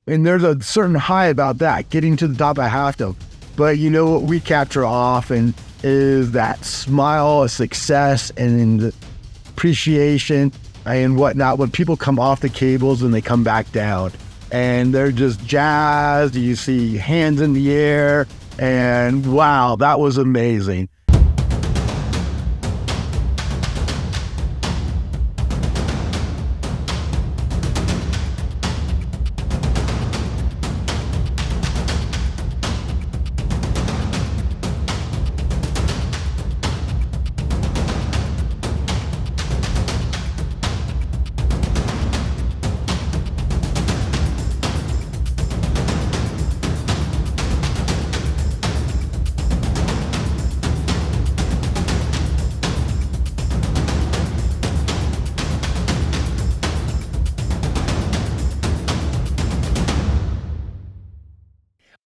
And there's a certain high about that, getting to the top of Half Dome. But you know what we capture often is that smile of success and appreciation and whatnot when people come off the cables and they come back down. And they're just jazzed. You see hands in the air. And wow, that was amazing.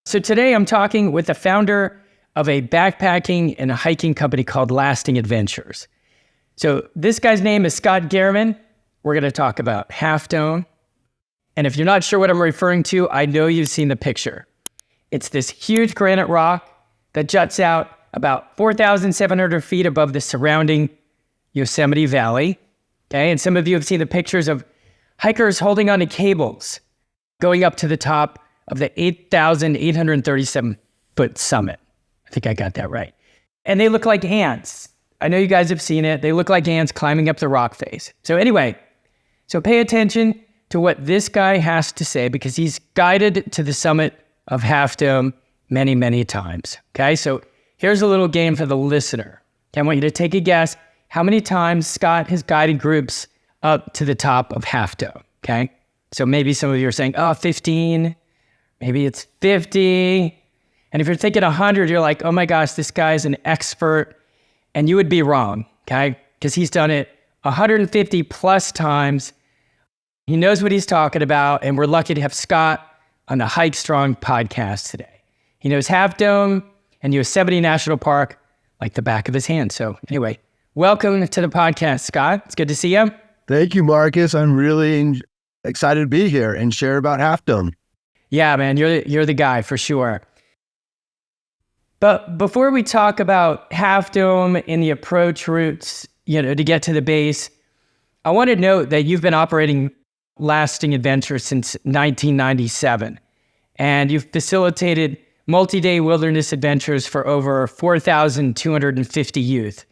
So today I'm talking with the founder of a backpacking and a hiking company called Lasting Adventures. So this guy's name is Scott Gehrman. We're going to talk about Half Dome. And if you're not sure what I'm referring to, I know you've seen the picture. It's this huge granite rock that juts out about 4,700 feet above the surrounding Yosemite Valley. Okay, and some of you have seen the pictures of hikers holding onto cables going up to the top of the 8,837-foot summit. I think I got that right. And they look like ants. I know you guys have seen it. They look like ants climbing up the rock face. So anyway, so pay attention to what this guy has to say because he's guided to the summit of Half Dome many, many times. Okay, so here's a little game for the listener. Okay, I want you to take a guess how many times Scott has guided groups up to the top of Half Dome. Okay, so maybe some of you are saying, oh, 15. Maybe it's 50. And if you're thinking 100, you're like, oh my gosh, this guy's an expert. And you would be wrong, okay? Because he's done it 150 plus times. He knows what he's talking about. And we're lucky to have Scott on the Hike Strong podcast today. He knows Half Dome and Yosemite National Park like the back of his hand. So anyway, welcome to the podcast, Scott. It's good to see you. Thank you, Marcus. I'm really excited to be here and share about Half Dome. Yeah, man, you're the guy for sure. But before we talk about Half Dome and the approach routes, to get to the base, I want to note that you've been operating Lasting Adventures since 1997, and you've facilitated multi-day wilderness adventures for over 4,250 youth.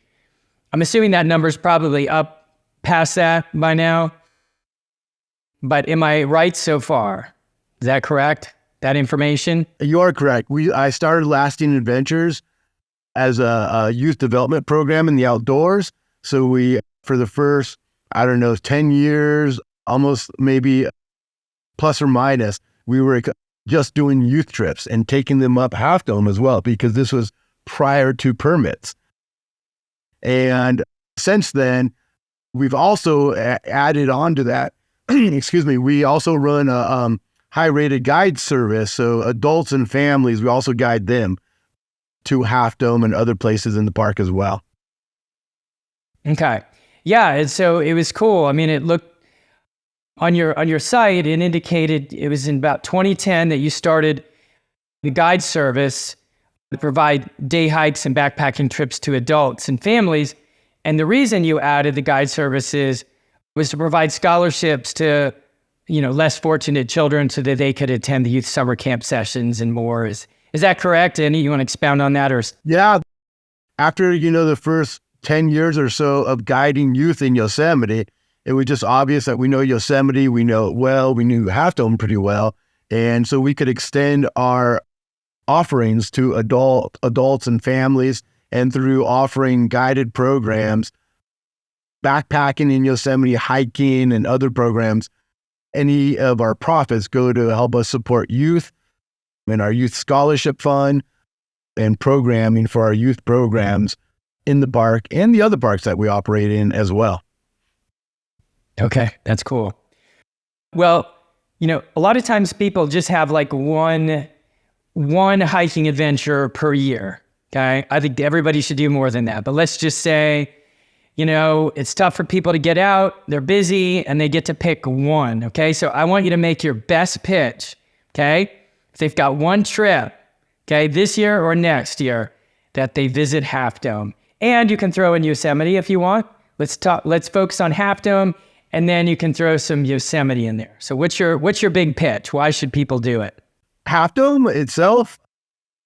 I'm assuming that number's probably up past that by now, but am I right so far? Is that correct? That information? You are correct. I started Lasting Adventures as a youth development program in the outdoors. So for the first, 10 years, almost maybe plus or minus, we were just doing youth trips and taking them up Half Dome as well, because this was prior to permits. And since then, we've also added on to that, we also run a high-rated guide service. So adults and families, we also guide them to Half Dome and other places in the park as well. Okay. Yeah, and so it was cool. I mean, it looked on your site, it indicated it was in about 2010 that you started the guide service to provide day hikes and backpacking trips to adults and families. And the reason you added the guide services was to provide scholarships to less fortunate children so that they could attend the youth summer camp sessions and more. Is that correct? Any, you want to expound on that? Yeah. After, the first 10 years or so of guiding youth in Yosemite, it was just obvious that we know Yosemite, we know it well, we knew Half Dome pretty well. And so we could extend our offerings to adults and families, and through offering guided programs, backpacking in Yosemite, hiking, and other programs, any of our profits go to help us support youth and our youth scholarship fund and programming for our youth programs in the park and the other parks that we operate in as well. Okay, that's cool. Well, a lot of times people just have like one hiking adventure per year. Okay, I think everybody should do more than that. But let's just say, it's tough for people to get out, they're busy, and they get to pick one. Okay, so I want you to make your best pitch okay? If they've got one trip, okay, this year or next year, that they visit Half Dome. And you can throw in Yosemite if you want. Let's focus on Half Dome, and then you can throw some Yosemite in there. So what's your big pitch? Why should people do it? Half Dome itself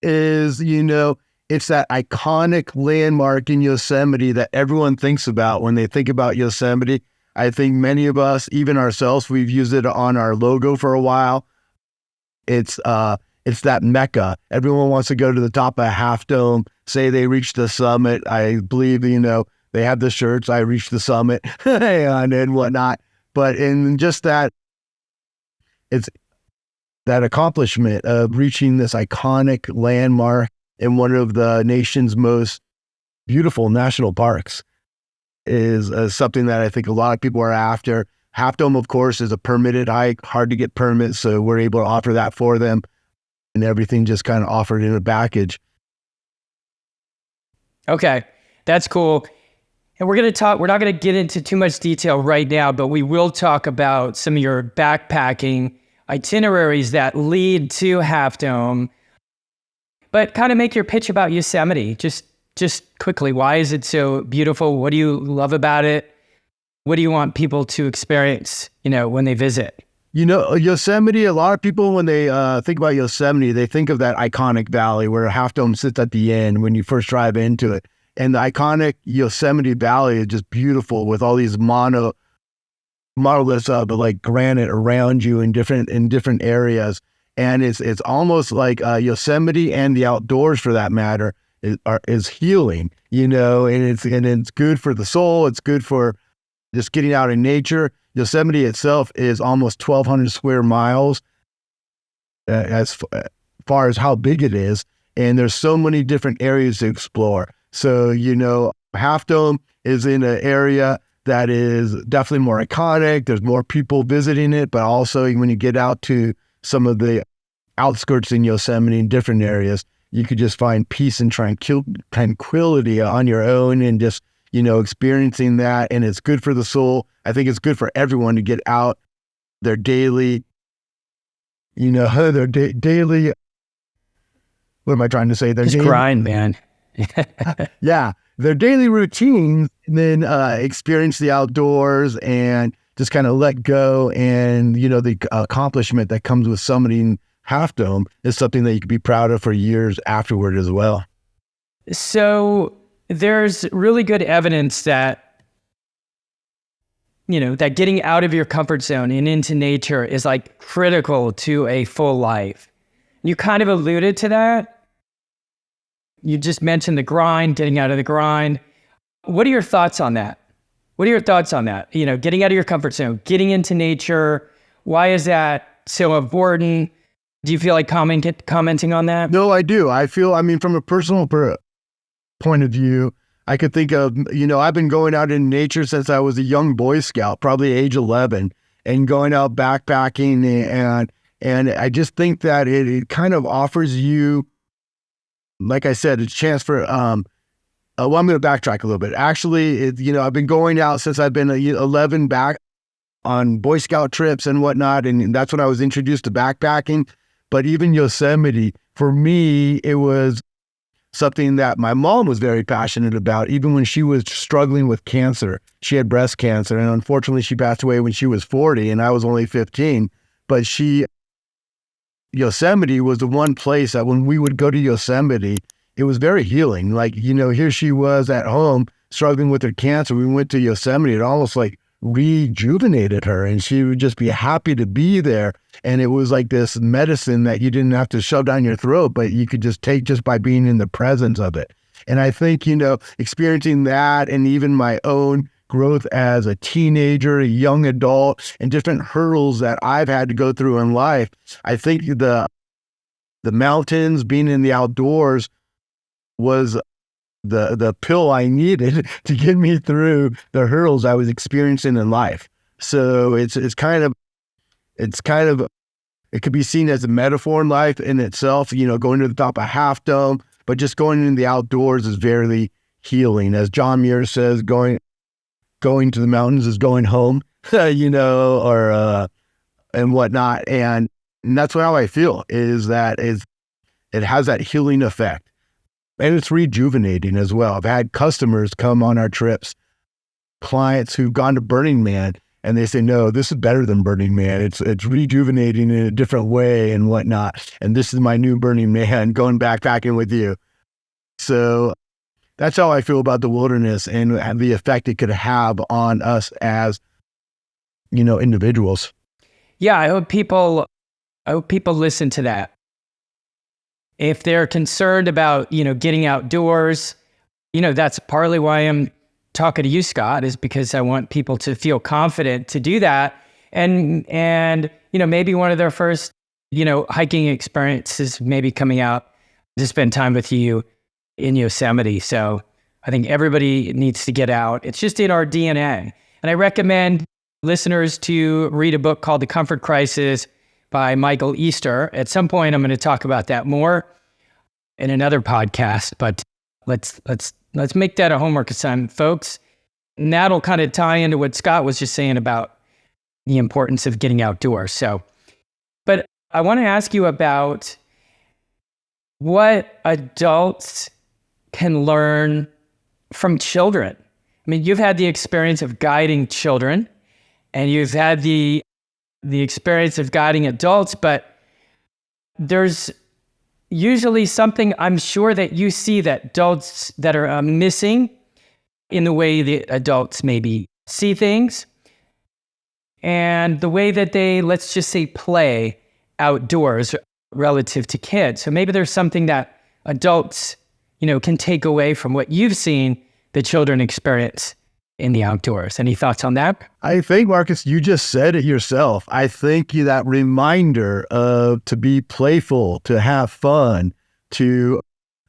is, it's that iconic landmark in Yosemite that everyone thinks about when they think about Yosemite. I think many of us, even ourselves, we've used it on our logo for a while. It's that Mecca. Everyone wants to go to the top of Half Dome, say they reached the summit. I believe, they have the shirts, I reached the summit and whatnot. But in just that, it's that accomplishment of reaching this iconic landmark in one of the nation's most beautiful national parks is something that I think a lot of people are after. Half Dome, of course, is a permitted hike, hard to get permits, so we're able to offer that for them, and everything just kind of offered in a package. Okay, that's cool. And we're not going to get into too much detail right now, but we will talk about some of your backpacking itineraries that lead to Half Dome. But kind of make your pitch about Yosemite. Just quickly, why is it so beautiful? What do you love about it? What do you want people to experience, when they visit? Yosemite, a lot of people, when they think about Yosemite, they think of that iconic valley where Half Dome sits at the end when you first drive into it. And the iconic Yosemite Valley is just beautiful with all these monoliths of like granite around you in different areas. And it's almost like Yosemite and the outdoors, for that matter, is healing, and it's good for the soul. It's good for just getting out in nature. Yosemite itself is almost 1,200 square miles as far as how big it is. And there's so many different areas to explore. So, Half Dome is in an area that is definitely more iconic. There's more people visiting it, but also when you get out to some of the outskirts in Yosemite in different areas, you could just find peace and tranquility on your own and just, experiencing that. And it's good for the soul. I think it's good for everyone to get out their daily, daily, what am I trying to say? Just grind, man. Yeah, their daily routines, and then experience the outdoors and just kind of let go. And, the accomplishment that comes with summiting Half Dome is something that you could be proud of for years afterward as well. So there's really good evidence that, that getting out of your comfort zone and into nature is like critical to a full life. You kind of alluded to that. You just mentioned the grind, getting out of the grind. What are your thoughts on that? Getting out of your comfort zone, getting into nature. Why is that so important? Do you feel like commenting on that? No, I do. From a personal point of view, I could think of, I've been going out in nature since I was a young Boy Scout, probably age 11, and going out backpacking. And I just think that it kind of offers you, like I said, a chance for, I'm going to backtrack a little bit. Actually, I've been going out since I've been 11 back on Boy Scout trips and whatnot. And that's when I was introduced to backpacking. But even Yosemite, for me, it was something that my mom was very passionate about, even when she was struggling with cancer. She had breast cancer, and unfortunately, she passed away when she was 40, and I was only 15. But Yosemite was the one place that when we would go to Yosemite, it was very healing. Like, here she was at home struggling with her cancer. We went to Yosemite. It almost like rejuvenated her, and she would just be happy to be there. And it was like this medicine that you didn't have to shove down your throat, but you could just take just by being in the presence of it. And I think, experiencing that, and even my own growth as a teenager, a young adult, and different hurdles that I've had to go through in life, I think the mountains, being in the outdoors, was the pill I needed to get me through the hurdles I was experiencing in life. So it could be seen as a metaphor in life in itself, going to the top of Half Dome, but just going into the outdoors is very healing. As John Muir says, going to the mountains is going home, and whatnot. And And that's how I feel, is that it has that healing effect. And it's rejuvenating as well. I've had customers come on our trips, clients who've gone to Burning Man, and they say, no, this is better than Burning Man. It's rejuvenating in a different way and whatnot. And this is my new Burning Man, going backpacking with you. So that's how I feel about the wilderness and the effect it could have on us as, individuals. Yeah, I hope people listen to that. If they're concerned about, getting outdoors, that's partly why I'm talking to you, Scott, is because I want people to feel confident to do that. And maybe one of their first, hiking experiences, maybe coming out to spend time with you in Yosemite. So I think everybody needs to get out. It's just in our DNA. And I recommend listeners to read a book called The Comfort Crisis by Michael Easter. At some point, I'm going to talk about that more in another podcast, but let's make that a homework assignment, folks. And that'll kind of tie into what Scott was just saying about the importance of getting outdoors. So, but I want to ask you about what adults can learn from children. I mean, you've had the experience of guiding children, and you've had the experience of guiding adults, but there's usually something I'm sure that you see that adults that are missing in the way the adults maybe see things and the way that they, let's just say, play outdoors relative to kids. So maybe there's something that adults, can take away from what you've seen the children experience in the outdoors. Any thoughts on that? I think, Marcus, you just said it yourself. I think that reminder to be playful, to have fun,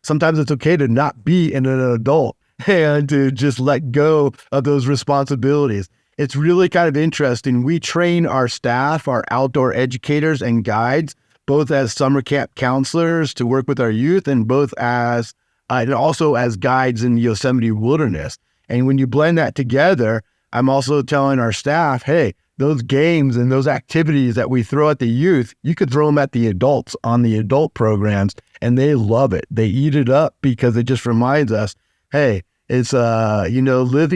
sometimes it's okay to not be an adult and to just let go of those responsibilities. It's really kind of interesting. We train our staff, our outdoor educators and guides, both as summer camp counselors to work with our youth, and both and also as guides in the Yosemite wilderness. And when you blend that together, I'm also telling our staff, hey, those games and those activities that we throw at the youth, you could throw them at the adults on the adult programs, and they love it. They eat it up because it just reminds us, hey, it's, live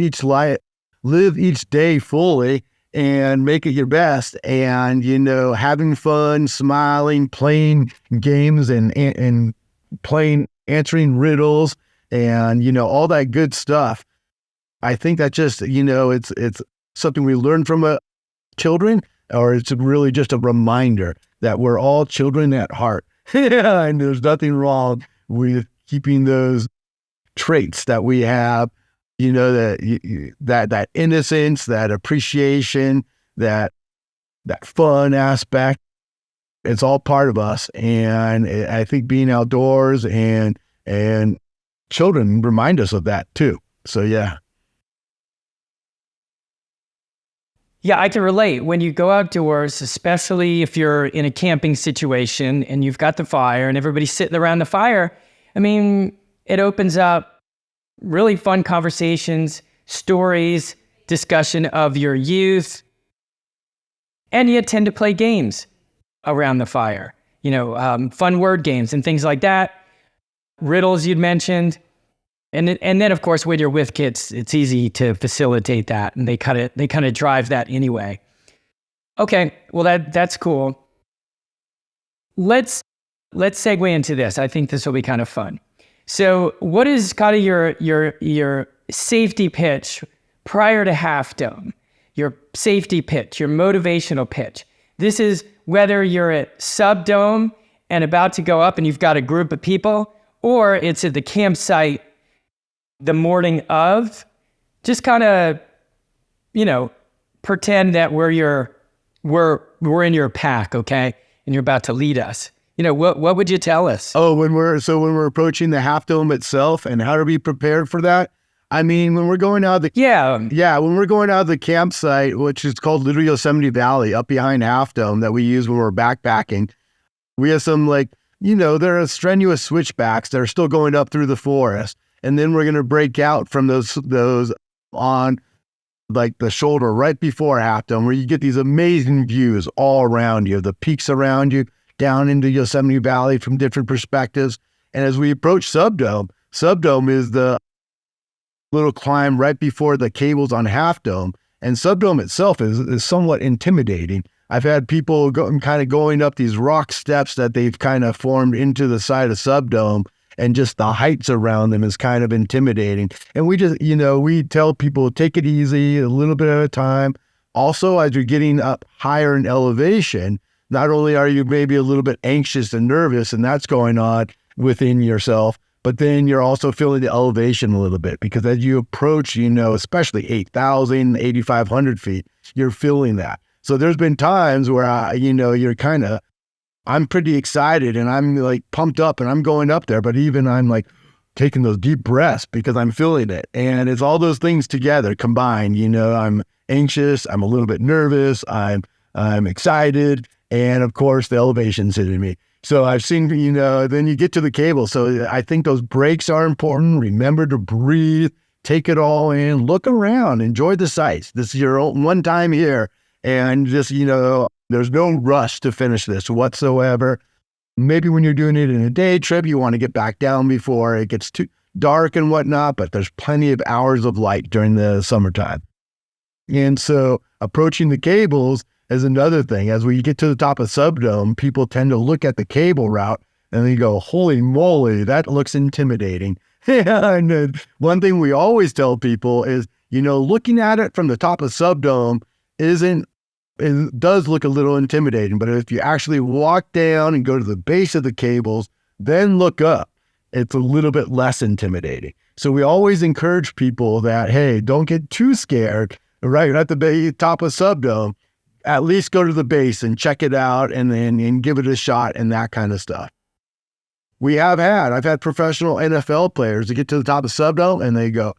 each day fully and make it your best. And, having fun, smiling, playing games and playing, answering riddles and, all that good stuff. I think that just, it's something we learn from children, or it's really just a reminder that we're all children at heart. And there's nothing wrong with keeping those traits that we have, that innocence, that appreciation, that fun aspect. It's all part of us. And I think being outdoors and children remind us of that too. So, yeah. Yeah, I can relate. When you go outdoors, especially if you're in a camping situation and you've got the fire and everybody's sitting around the fire, I mean, it opens up really fun conversations, stories, discussion of your youth, and you tend to play games around the fire, fun word games and things like that, riddles you'd mentioned. And then, of course, when you're with kids, it's easy to facilitate that, and they kind of drive that anyway. Okay, well that's cool. Let's segue into this. I think this will be kind of fun. So, what is kind of your safety pitch prior to Half Dome? Your safety pitch, your motivational pitch. This is whether you're at Subdome and about to go up, and you've got a group of people, or it's at the campsite the morning of. Just kind of, pretend that we're in your pack, okay? And you're about to lead us. What would you tell us? Oh, when we're approaching the Half Dome itself, and how to be prepared for that. I mean, when we're going out of when we're going out of the campsite, which is called Little Yosemite Valley, up behind Half Dome, that we use when we're backpacking, we have some there are strenuous switchbacks that are still going up through the forest. And then we're going to break out from those on like the shoulder right before half dome, where you get these amazing views all around you, the peaks around you, down into Yosemite Valley from different perspectives. And as we approach subdome is the little climb right before the cables on half dome. And subdome itself is somewhat intimidating. I've had people kind of going up these rock steps that they've kind of formed into the side of subdome, and just the heights around them is kind of intimidating. And we just, we tell people, take it easy, a little bit at a time. Also, as you're getting up higher in elevation, not only are you maybe a little bit anxious and nervous, and that's going on within yourself, but then you're also feeling the elevation a little bit, because as you approach, especially 8,000, 8,500 feet, you're feeling that. So there's been times where, I'm pretty excited and I'm like pumped up and I'm going up there, but even I'm like taking those deep breaths because I'm feeling it. And it's all those things together combined. I'm anxious, I'm a little bit nervous, I'm excited, and of course the elevation's hitting me. So I've seen, then you get to the cable. So I think those breaks are important. Remember to breathe, take it all in, look around, enjoy the sights. This is your own one time here. And just, there's no rush to finish this whatsoever. Maybe when you're doing it in a day trip, you want to get back down before it gets too dark and whatnot, but there's plenty of hours of light during the summertime. And so approaching the cables is another thing. As we get to the top of subdome, people tend to look at the cable route and they go, holy moly, that looks intimidating. And one thing we always tell people is, looking at it from the top of subdome it does look a little intimidating, but if you actually walk down and go to the base of the cables, then look up, it's a little bit less intimidating. So we always encourage people that, hey, don't get too scared, right? At the top of subdome, at least go to the base and check it out and give it a shot and that kind of stuff. I've had professional NFL players that get to the top of subdome and they go,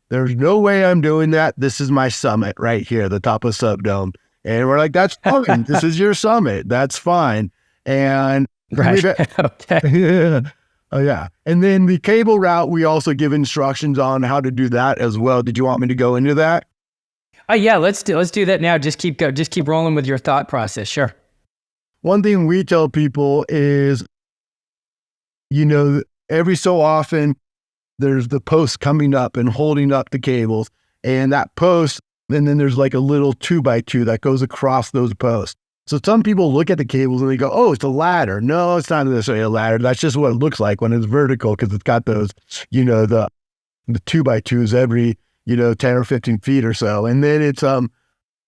there's no way I'm doing that. This is my summit right here, the top of subdome. And we're like, that's fine. This is your summit. That's fine. And right. Okay. Oh yeah. And then the cable route, we also give instructions on how to do that as well. Did you want me to go into that? Yeah, let's do that now. Just keep rolling with your thought process. Sure. One thing we tell people is, every so often there's the post coming up and holding up the cables, and that post, and then there's like a little 2x2 that goes across those posts. So some people look at the cables and they go, oh, it's a ladder. No, it's not necessarily a ladder. That's just what it looks like when it's vertical, because it's got those, the 2x2s every, 10 or 15 feet or so. And then it's,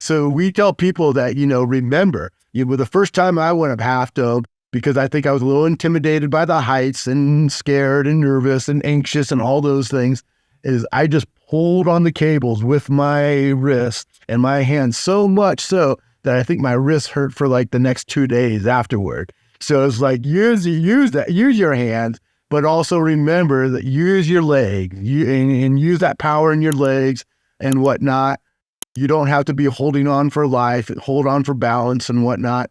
so we tell people that, remember, the first time I went up half dome, because I think I was a little intimidated by the heights and scared and nervous and anxious and all those things, is I just pulled on the cables with my wrist and my hands so much so that I think my wrist hurt for like the next 2 days afterward. So it's like, use your hands, but also remember that use your legs and use that power in your legs and whatnot. You don't have to be holding on for life, hold on for balance and whatnot.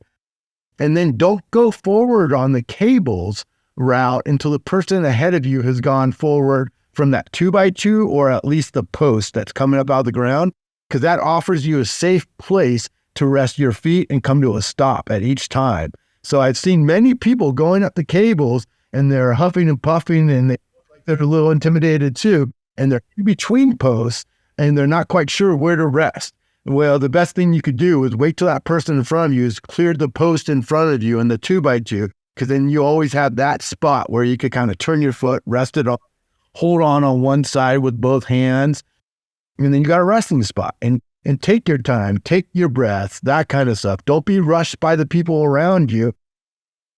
And then don't go forward on the cables route until the person ahead of you has gone forward from that 2x2 or at least the post that's coming up out of the ground, because that offers you a safe place to rest your feet and come to a stop at each time. So I've seen many people going up the cables and they're huffing and puffing and they're a little intimidated too. And they're in between posts and they're not quite sure where to rest. Well, the best thing you could do is wait till that person in front of you has cleared the post in front of you and the 2x2, because then you always have that spot where you could kind of turn your foot, rest it on, hold on one side with both hands, and then you got a resting spot. And take your time, take your breaths, that kind of stuff. Don't be rushed by the people around you,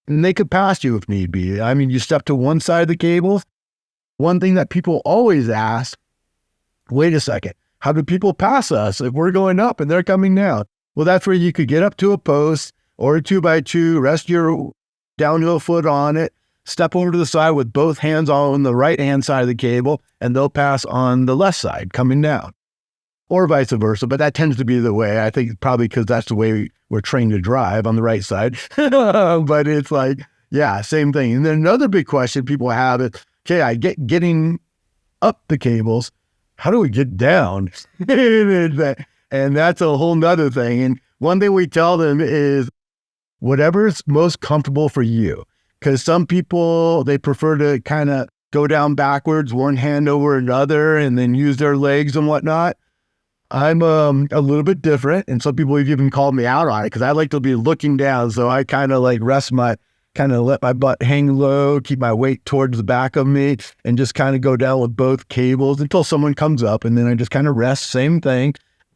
and they could pass you if need be. I mean, you step to one side of the cables. One thing that people always ask, wait a second, how do people pass us if we're going up and they're coming down? Well, that's where you could get up to a post or a 2x2, rest your downhill foot on it, step over to the side with both hands on the right-hand side of the cable, and they'll pass on the left side coming down, or vice versa. But that tends to be the way. I think probably because that's the way we're trained to drive on the right side. But it's like, yeah, same thing. And then another big question people have is, okay, I getting up the cables. How do we get down? And that's a whole nother thing. And one thing we tell them is whatever's most comfortable for you. Because some people, they prefer to kind of go down backwards, one hand over another, and then use their legs and whatnot. I'm a little bit different, and some people have even called me out on it because I like to be looking down. So I kind of like let my butt hang low, keep my weight towards the back of me, and just kind of go down with both cables until someone comes up, and then I just kind of rest, same thing,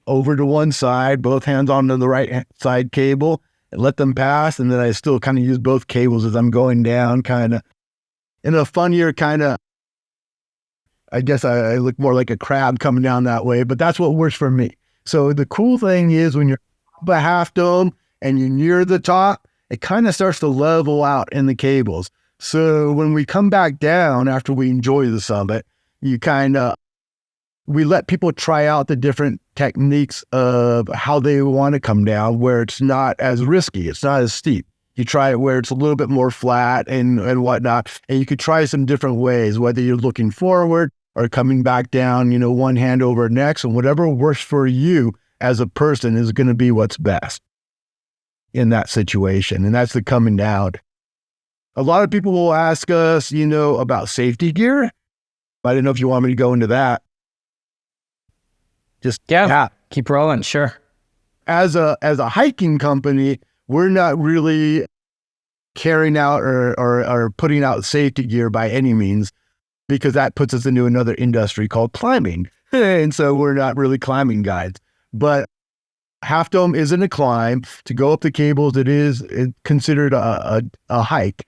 over to one side, both hands onto the right side cable, and let them pass, and then I still kind of use both cables as I'm going down, kind of in a funnier kind of, I guess I look more like a crab coming down that way, but that's what works for me. So the cool thing is when you're up a half dome and you're near the top, it kind of starts to level out in the cables. So when we come back down after we enjoy the summit, we let people try out the different techniques of how they want to come down where it's not as risky. It's not as steep. You try it where it's a little bit more flat and whatnot. And you could try some different ways, whether you're looking forward or coming back down, one hand over next, and whatever works for you as a person is going to be what's best in that situation. And that's the coming down. A lot of people will ask us, about safety gear. I didn't know if you want me to go into that. Yeah, keep rolling. Sure. As a hiking company, we're not really carrying out or putting out safety gear by any means, because that puts us into another industry called climbing. And so we're not really climbing guides. But Half Dome isn't a climb. To go up the cables, it's considered a hike.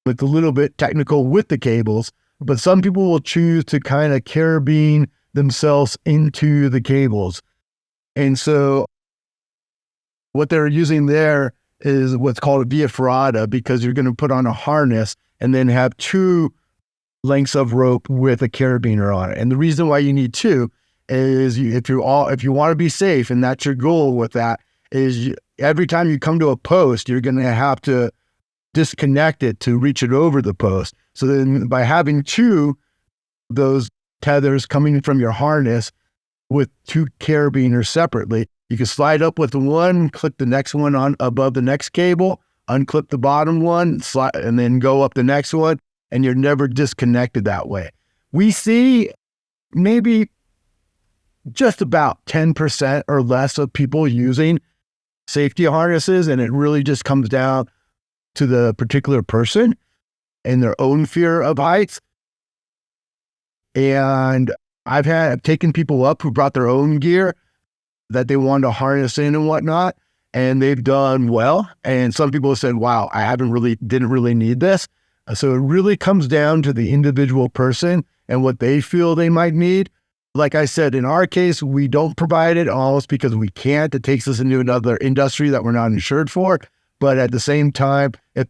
It's a little bit technical with the cables, but some people will choose to kind of carabine themselves into the cables. And so what they're using there is what's called a via ferrata, because you're going to put on a harness and then have two lengths of rope with a carabiner on it. And the reason why you need two is if you want to be safe, and that's your goal with that, is every time you come to a post, you're going to have to disconnect it to reach it over the post. So then by having two, those tethers coming from your harness with two carabiners separately, you can slide up with one, clip the next one on above the next cable, unclip the bottom one, slide, and then go up the next one, and you're never disconnected that way. We see maybe just about 10% or less of people using safety harnesses, and it really just comes down to the particular person and their own fear of heights. And I've taken people up who brought their own gear that they wanted to harness in and whatnot, and they've done well. And some people have said, wow, didn't really need this. So it really comes down to the individual person and what they feel they might need. Like I said, in our case, we don't provide it almost because we can't. It takes us into another industry that we're not insured for. But at the same time, if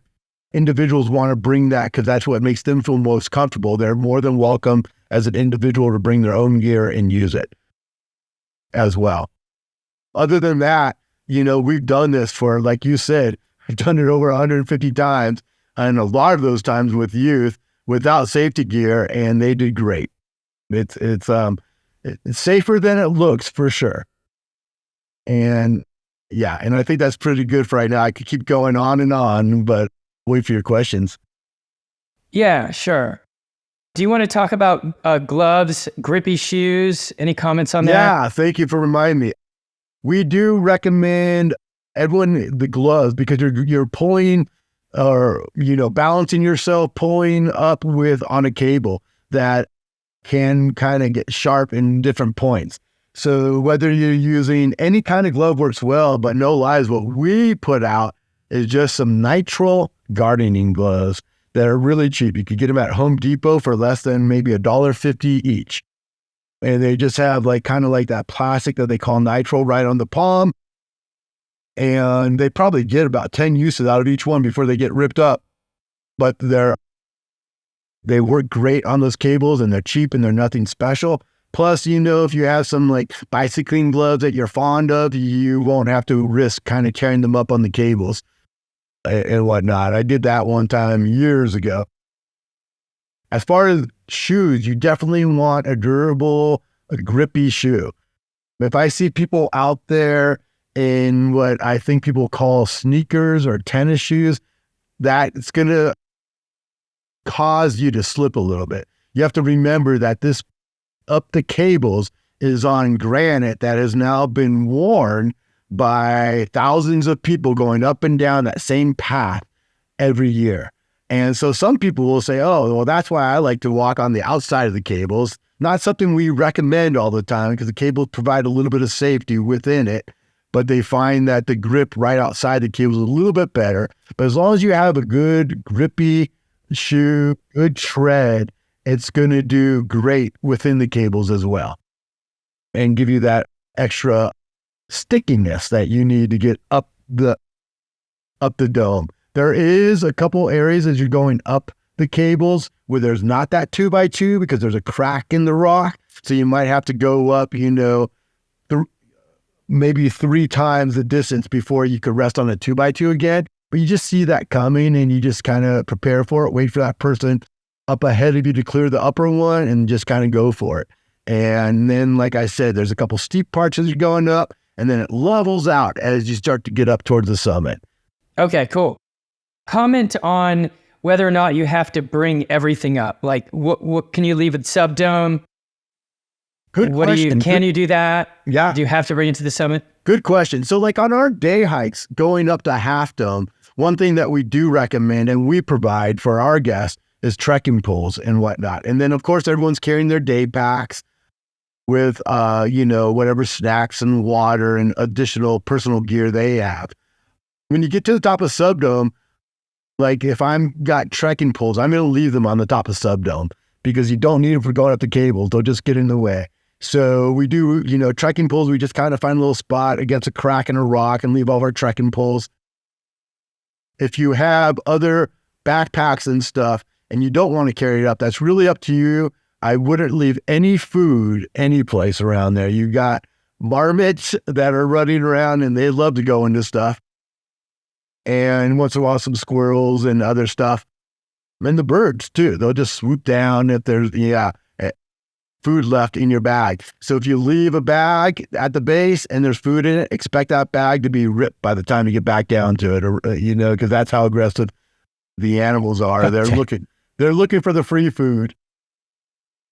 individuals want to bring that because that's what makes them feel most comfortable, they're more than welcome as an individual to bring their own gear and use it as well. Other than that, we've done this for, like you said, I've done it over 150 times, and a lot of those times with youth without safety gear, and they did great. It's safer than it looks for sure. And yeah, and I think that's pretty good for right now. I could keep going on, but wait for your questions. Yeah, sure. Do you want to talk about gloves, grippy shoes? Any comments on that? Yeah, thank you for reminding me. We do recommend everyone the gloves because you're pulling or balancing yourself, pulling up on a cable that can kind of get sharp in different points. So whether you're using any kind of glove works well, but no lies, what we put out is just some nitrile gardening gloves that are really cheap. You could get them at Home Depot for less than maybe $1.50 each. And they just have kind of like that plastic that they call nitrile right on the palm. And they probably get about 10 uses out of each one before they get ripped up. But they work great on those cables, and they're cheap and they're nothing special. Plus, if you have some bicycling gloves that you're fond of, you won't have to risk kind of carrying them up on the cables and whatnot. I did that one time years ago. As far as shoes, you definitely want a durable, a grippy shoe. If I see people out there in what I think people call sneakers or tennis shoes, that's going to cause you to slip a little bit. You have to remember that this up the cables is on granite that has now been worn by thousands of people going up and down that same path every year. And so some people will say, oh, well, that's why I like to walk on the outside of the cables. Not something we recommend all the time because the cables provide a little bit of safety within it, but they find that the grip right outside the cable is a little bit better. But as long as you have a good grippy shoe, good tread, it's going to do great within the cables as well and give you that extra stickiness that you need to get up the dome. There is a couple areas as you're going up the cables where there's not that 2x2 because there's a crack in the rock. So you might have to go up, maybe 3 times the distance before you could rest on a 2x2 again. But you just see that coming and you just kind of prepare for it, wait for that person up ahead of you to clear the upper one and just kind of go for it. And then, like I said, there's a couple steep parts as you're going up and then it levels out as you start to get up towards the summit. Okay, cool. Comment on whether or not you have to bring everything up. Like, what can you leave at subdome? Good question. Can you do that? Yeah. Do you have to bring it to the summit? Good question. So like on our day hikes going up to Half Dome, one thing that we do recommend and we provide for our guests is trekking poles and whatnot. And then of course, everyone's carrying their day packs with, whatever snacks and water and additional personal gear they have. When you get to the top of Subdome, like if I'm got trekking poles, I'm going to leave them on the top of Subdome because you don't need them for going up the cables. They'll just get in the way. So we do, trekking poles. We just kind of find a little spot against a crack in a rock and leave all of our trekking poles. If you have other backpacks and stuff and you don't want to carry it up, that's really up to you. I wouldn't leave any food any place around there. You got marmots that are running around and they love to go into stuff. And once in a while, some squirrels and other stuff. And the birds too. They'll just swoop down if there's, food left in your bag. So if you leave a bag at the base and there's food in it, expect that bag to be ripped by the time you get back down to it, or, because that's how aggressive the animals are. Okay. They're looking for the free food.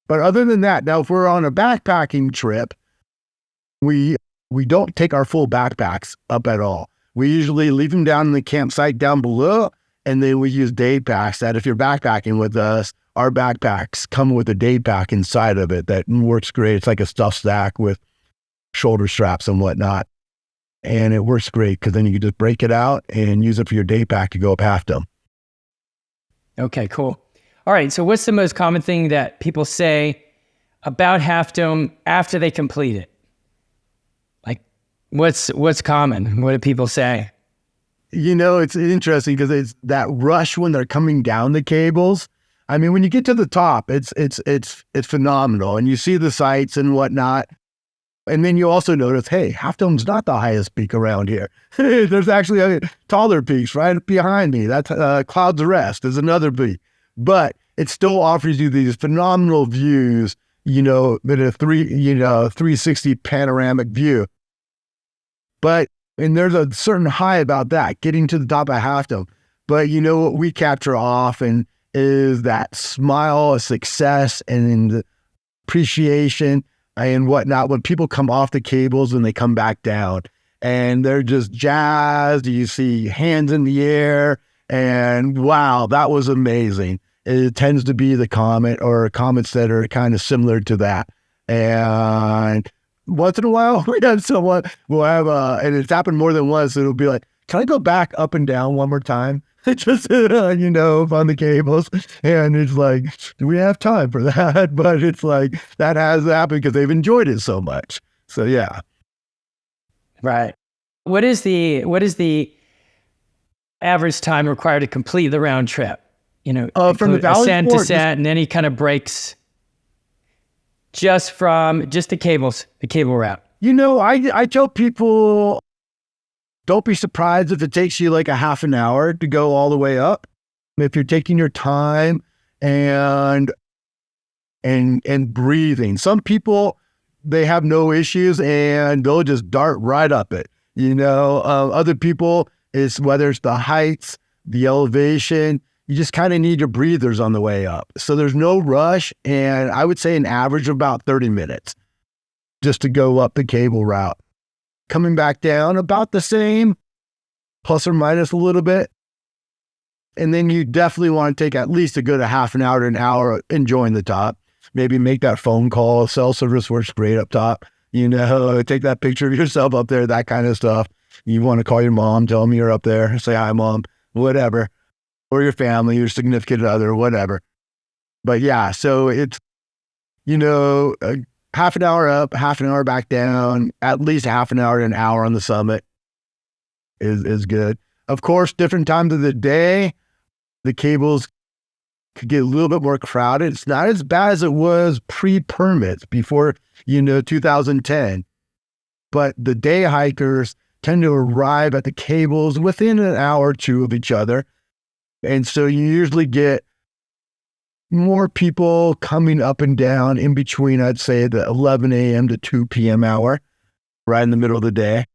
But other than that, now if we're on a backpacking trip, we don't take our full backpacks up at all. We usually leave them down in the campsite down below, and then we use day packs that if you're backpacking with us, our backpacks come with a day pack inside of it that works great. It's like a stuff sack with shoulder straps and whatnot. And it works great because then you can just break it out and use it for your day pack to go up Half Dome. Okay, cool. All right, so what's the most common thing that people say about Half Dome after they complete it? Like, what's common? What do people say? It's interesting because it's that rush when they're coming down the cables. I mean, when you get to the top, it's phenomenal, and you see the sights and whatnot. And then you also notice, hey, Half Dome's not the highest peak around here. There's actually taller peaks right behind me. That's Cloud's Rest is another peak, but it still offers you these phenomenal views. With a 360 panoramic view. And there's a certain high about that, getting to the top of Half Dome. But what we capture often is that smile of success and appreciation and whatnot when people come off the cables and they come back down and they're just jazzed. You see hands in the air and wow, that was amazing. It tends to be the comment or comments that are kind of similar to that. And once in a while we have someone will have and it's happened more than once. It'll be like, can I go back up and down one more time? Just, on the cables. And it's like, do we have time for that? But it's like, that has happened because they've enjoyed it so much. So, yeah. Right. What is the average time required to complete the round trip? From the Valley ascent, Sport, descent, and any kind of breaks just the cables, the cable route. I tell people, don't be surprised if it takes you like a half an hour to go all the way up. If you're taking your time and breathing. Some people they have no issues and they'll just dart right up it. Other people, is whether it's the heights, the elevation, you just kind of need your breathers on the way up. So there's no rush. And I would say an average of about 30 minutes just to go up the cable route. Coming back down about the same, plus or minus a little bit. And then you definitely want to take at least a good half an hour to an hour enjoying the top. Maybe make that phone call. Cell service works great up top. Take that picture of yourself up there, that kind of stuff. You want to call your mom, tell them you're up there, say hi, mom, whatever. Or your family, your significant other, whatever. But yeah, so it's, half an hour up, half an hour back down, at least half an hour to an hour on the summit is good. Of course, different times of the day, the cables could get a little bit more crowded. It's not as bad as it was pre-permits before, 2010. But the day hikers tend to arrive at the cables within an hour or two of each other. And so you usually get more people coming up and down in between, I'd say, the 11 a.m. to 2 p.m. hour, right in the middle of the day.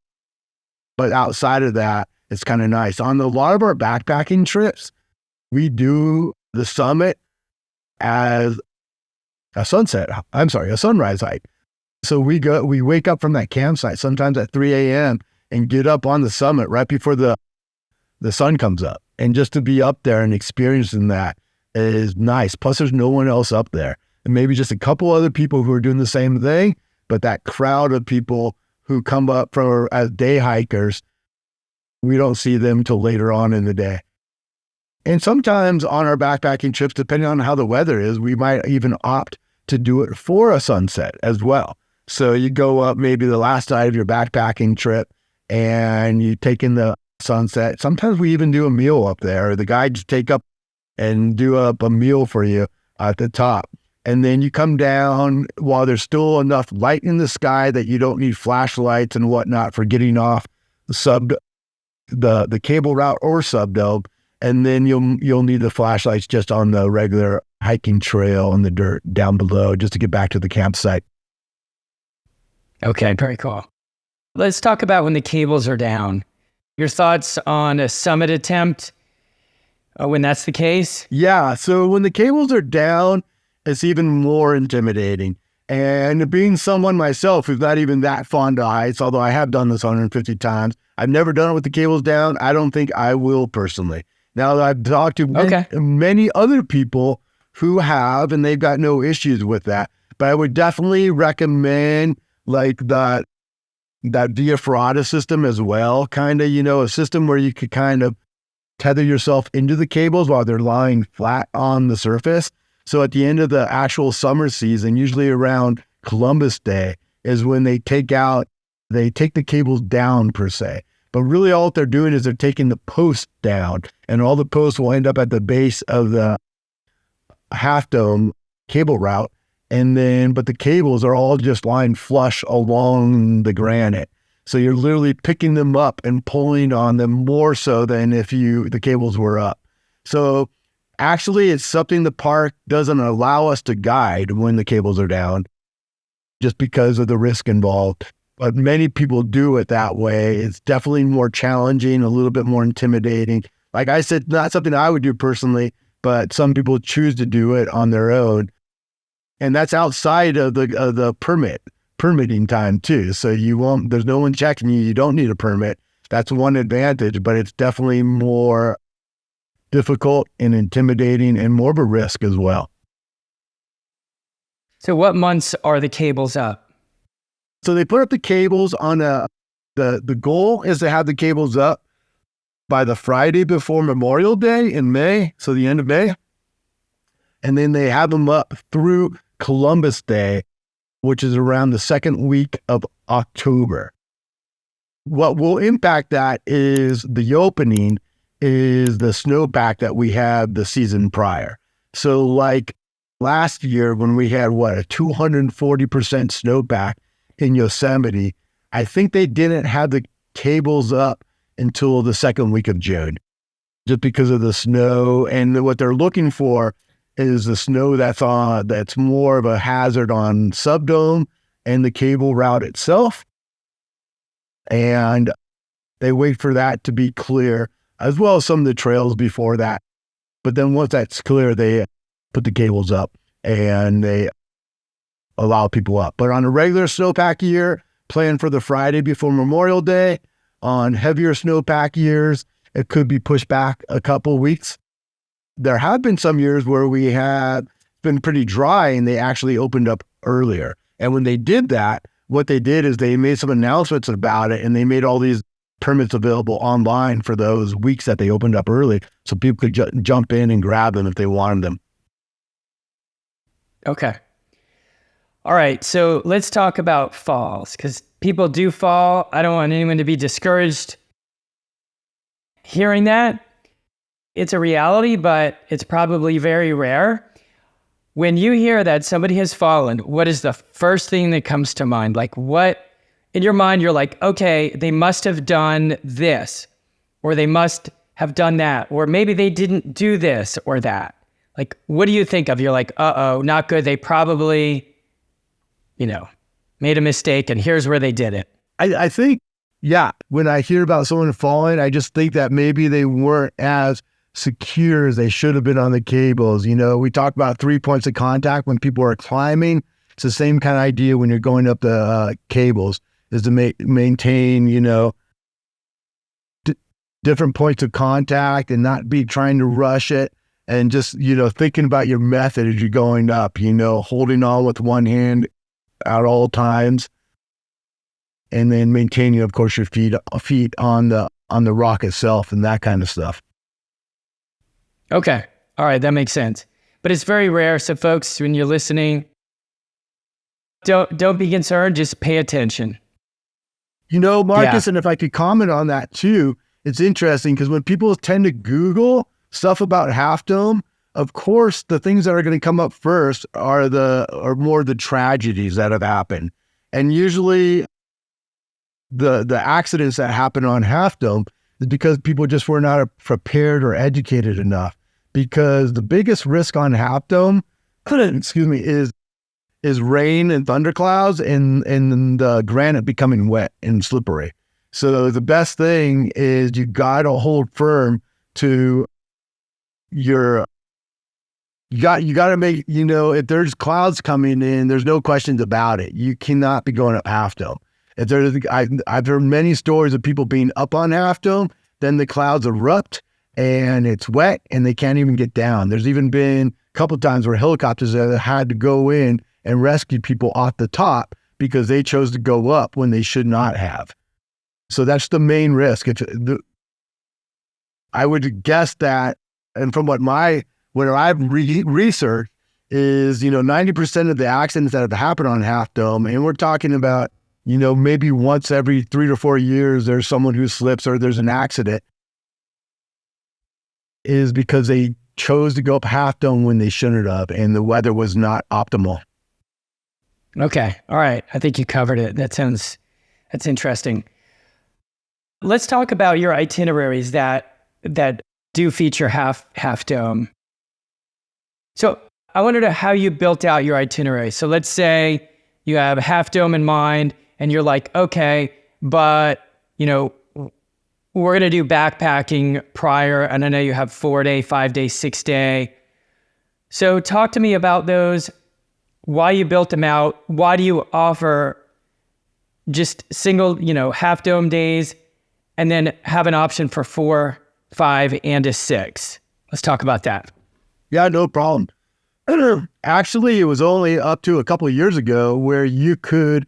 But outside of that, it's kind of nice. On a lot of our backpacking trips, we do the summit as a sunrise hike. So we wake up from that campsite sometimes at 3 a.m. and get up on the summit right before the sun comes up. And just to be up there and experiencing that is nice. Plus, there's no one else up there. And maybe just a couple other people who are doing the same thing, but that crowd of people who come up as day hikers, we don't see them till later on in the day. And sometimes on our backpacking trips, depending on how the weather is, we might even opt to do it for a sunset as well. So you go up maybe the last night of your backpacking trip and you take in the sunset. Sometimes we even do a meal up there. The guides take up and do up a meal for you at the top. And then you come down while there's still enough light in the sky that you don't need flashlights and whatnot for getting off the cable route or subdome. And then you'll need the flashlights just on the regular hiking trail in the dirt down below just to get back to the campsite. Okay, very cool. Let's talk about when the cables are down. Your thoughts on a summit attempt when that's the case? Yeah, so when the cables are down, it's even more intimidating. And being someone myself who's not even that fond of heights, although I have done this 150 times, I've never done it with the cables down. I don't think I will personally. Now, I've talked to many other people who have, and they've got no issues with that. But I would definitely recommend like that Via Ferrata system as well, kind of, a system where you could kind of tether yourself into the cables while they're lying flat on the surface. So at the end of the actual summer season, usually around Columbus Day, is when they take the cables down per se. But really all they're doing is they're taking the post down, and all the posts will end up at the base of the half dome cable route. But the cables are all just lying flush along the granite. So you're literally picking them up and pulling on them more so than if the cables were up. So actually it's something the park doesn't allow us to guide when the cables are down just because of the risk involved. But many people do it that way. It's definitely more challenging, a little bit more intimidating. Like I said, not something I would do personally, but some people choose to do it on their own. And that's outside of the permitting time too. So there's no one checking you. You don't need a permit. That's one advantage, but it's definitely more difficult and intimidating and more of a risk as well. So what months are the cables up? So they put up the cables on the goal is to have the cables up by the Friday before Memorial Day in May. So the end of May. And then they have them up through Columbus Day, which is around the second week of October. What will impact that is the opening is the snowpack that we had the season prior. So like last year when we had a 240% snowpack in Yosemite, I think they didn't have the cables up until the second week of June, just because of the snow. And what they're looking for is the snow that's more of a hazard on subdome and the cable route itself. And they wait for that to be clear, as well as some of the trails before that. But then once that's clear, they put the cables up and they allow people up. But on a regular snowpack year, plan for the Friday before Memorial Day. On heavier snowpack years, it could be pushed back a couple weeks. There have been some years where we had been pretty dry and they actually opened up earlier. And when they did that, what they did is they made some announcements about it, and they made all these permits available online for those weeks that they opened up early, so people could jump in and grab them if they wanted them. Okay. All right. So let's talk about falls, because people do fall. I don't want anyone to be discouraged hearing that. It's a reality, but it's probably very rare. When you hear that somebody has fallen, what is the first thing that comes to mind? Like, what in your mind, you're like, okay, they must have done this, or they must have done that, or maybe they didn't do this or that. Like, what do you think of? You're like, uh-oh, not good. They probably, made a mistake, and here's where they did it. I think, when I hear about someone falling, I just think that maybe they weren't as secure as they should have been on the cables. We talk about 3 points of contact when people are climbing. It's the same kind of idea when you're going up the cables, is to maintain, different points of contact and not be trying to rush it, and just, thinking about your method as you're going up, holding on with one hand at all times, and then maintaining, of course, your feet on the rock itself and that kind of stuff. Okay. All right. That makes sense. But it's very rare. So folks, when you're listening, don't be concerned. Just pay attention. Marcus, and if I could comment on that too, it's interesting because when people tend to Google stuff about Half Dome, of course, the things that are going to come up first are more the tragedies that have happened. And usually the accidents that happen on Half Dome is because people just were not prepared or educated enough. Because the biggest risk on Half Dome, is rain and thunderclouds and the granite becoming wet and slippery. So the best thing is you got to hold firm to you got to make, if there's clouds coming in, there's no questions about it. You cannot be going up Half Dome. I've heard many stories of people being up on Half Dome, then the clouds erupt and it's wet and they can't even get down. There's even been a couple of times where helicopters have had to go in and rescue people off the top because they chose to go up when they should not have. So that's the main risk. I would guess that, and from what I've researched is, 90% of the accidents that have happened on Half Dome, and we're talking about, maybe once every 3 to 4 years, there's someone who slips or there's an accident, is because they chose to go up Half Dome when they shouldn't have, and the weather was not optimal. Okay. All right. I think you covered it. That's interesting. Let's talk about your itineraries that do feature Half Dome. So I want to know how you built out your itinerary. So let's say you have Half Dome in mind and you're like, okay, but we're going to do backpacking prior. And I know you have 4-day, 5-day, 6-day. So talk to me about those, why you built them out. Why do you offer just single, Half Dome days and then have an option for 4, 5, and a 6? Let's talk about that. Yeah, no problem. Actually, it was only up to a couple of years ago where you could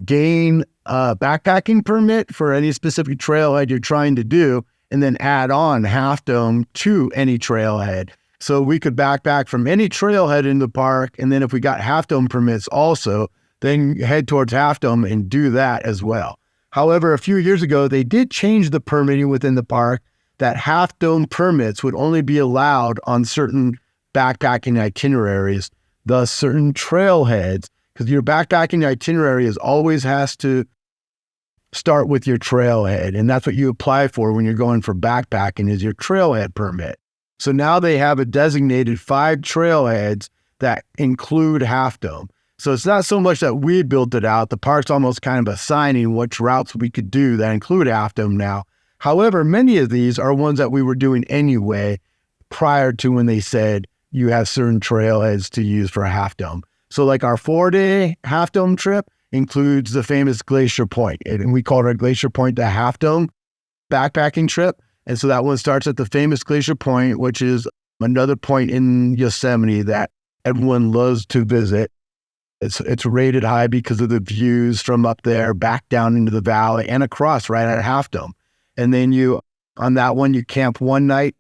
gain a backpacking permit for any specific trailhead you're trying to do, and then add on Half Dome to any trailhead. So we could backpack from any trailhead in the park, and then if we got Half Dome permits also, then head towards Half Dome and do that as well. However, a few years ago, they did change the permitting within the park that Half Dome permits would only be allowed on certain backpacking itineraries, thus certain trailheads, because your backpacking itinerary always has to start with your trailhead. And that's what you apply for when you're going for backpacking, is your trailhead permit. So now they have a designated 5 trailheads that include Half Dome. So it's not so much that we built it out. The park's almost kind of assigning which routes we could do that include Half Dome now. However, many of these are ones that we were doing anyway prior to when they said you have certain trailheads to use for a Half Dome. So like our 4-day Half Dome trip includes the famous Glacier Point. And we called our Glacier Point the Half Dome backpacking trip. And so that one starts at the famous Glacier Point, which is another point in Yosemite that everyone loves to visit. It's rated high because of the views from up there back down into the valley and across right at Half Dome. And then on that one, you camp one night.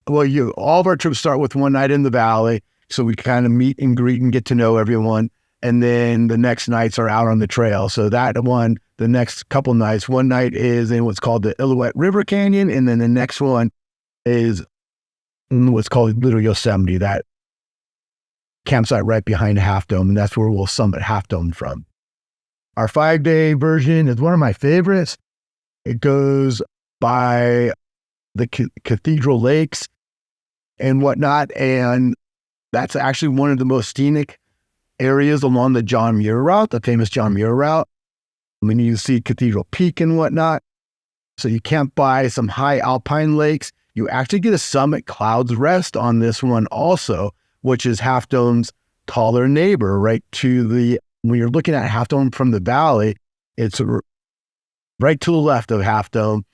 Well, all of our trips start with one night in the valley. So we kind of meet and greet and get to know everyone. And then the next nights are out on the trail. So that one, the next couple nights, one night is in what's called the Illilouette River Canyon. And then the next one is in what's called Little Yosemite, that campsite right behind Half Dome. And that's where we'll summit Half Dome from. Our 5-day version is one of my favorites. It goes by the Cathedral Lakes and whatnot. And that's actually one of the most scenic areas along the John Muir route, the famous John Muir route. I mean, you see Cathedral Peak and whatnot. So you camp by some high alpine lakes. You actually get a summit Clouds Rest on this one also, which is Half Dome's taller neighbor, right when you're looking at Half Dome from the valley, it's right to the left of Half Dome,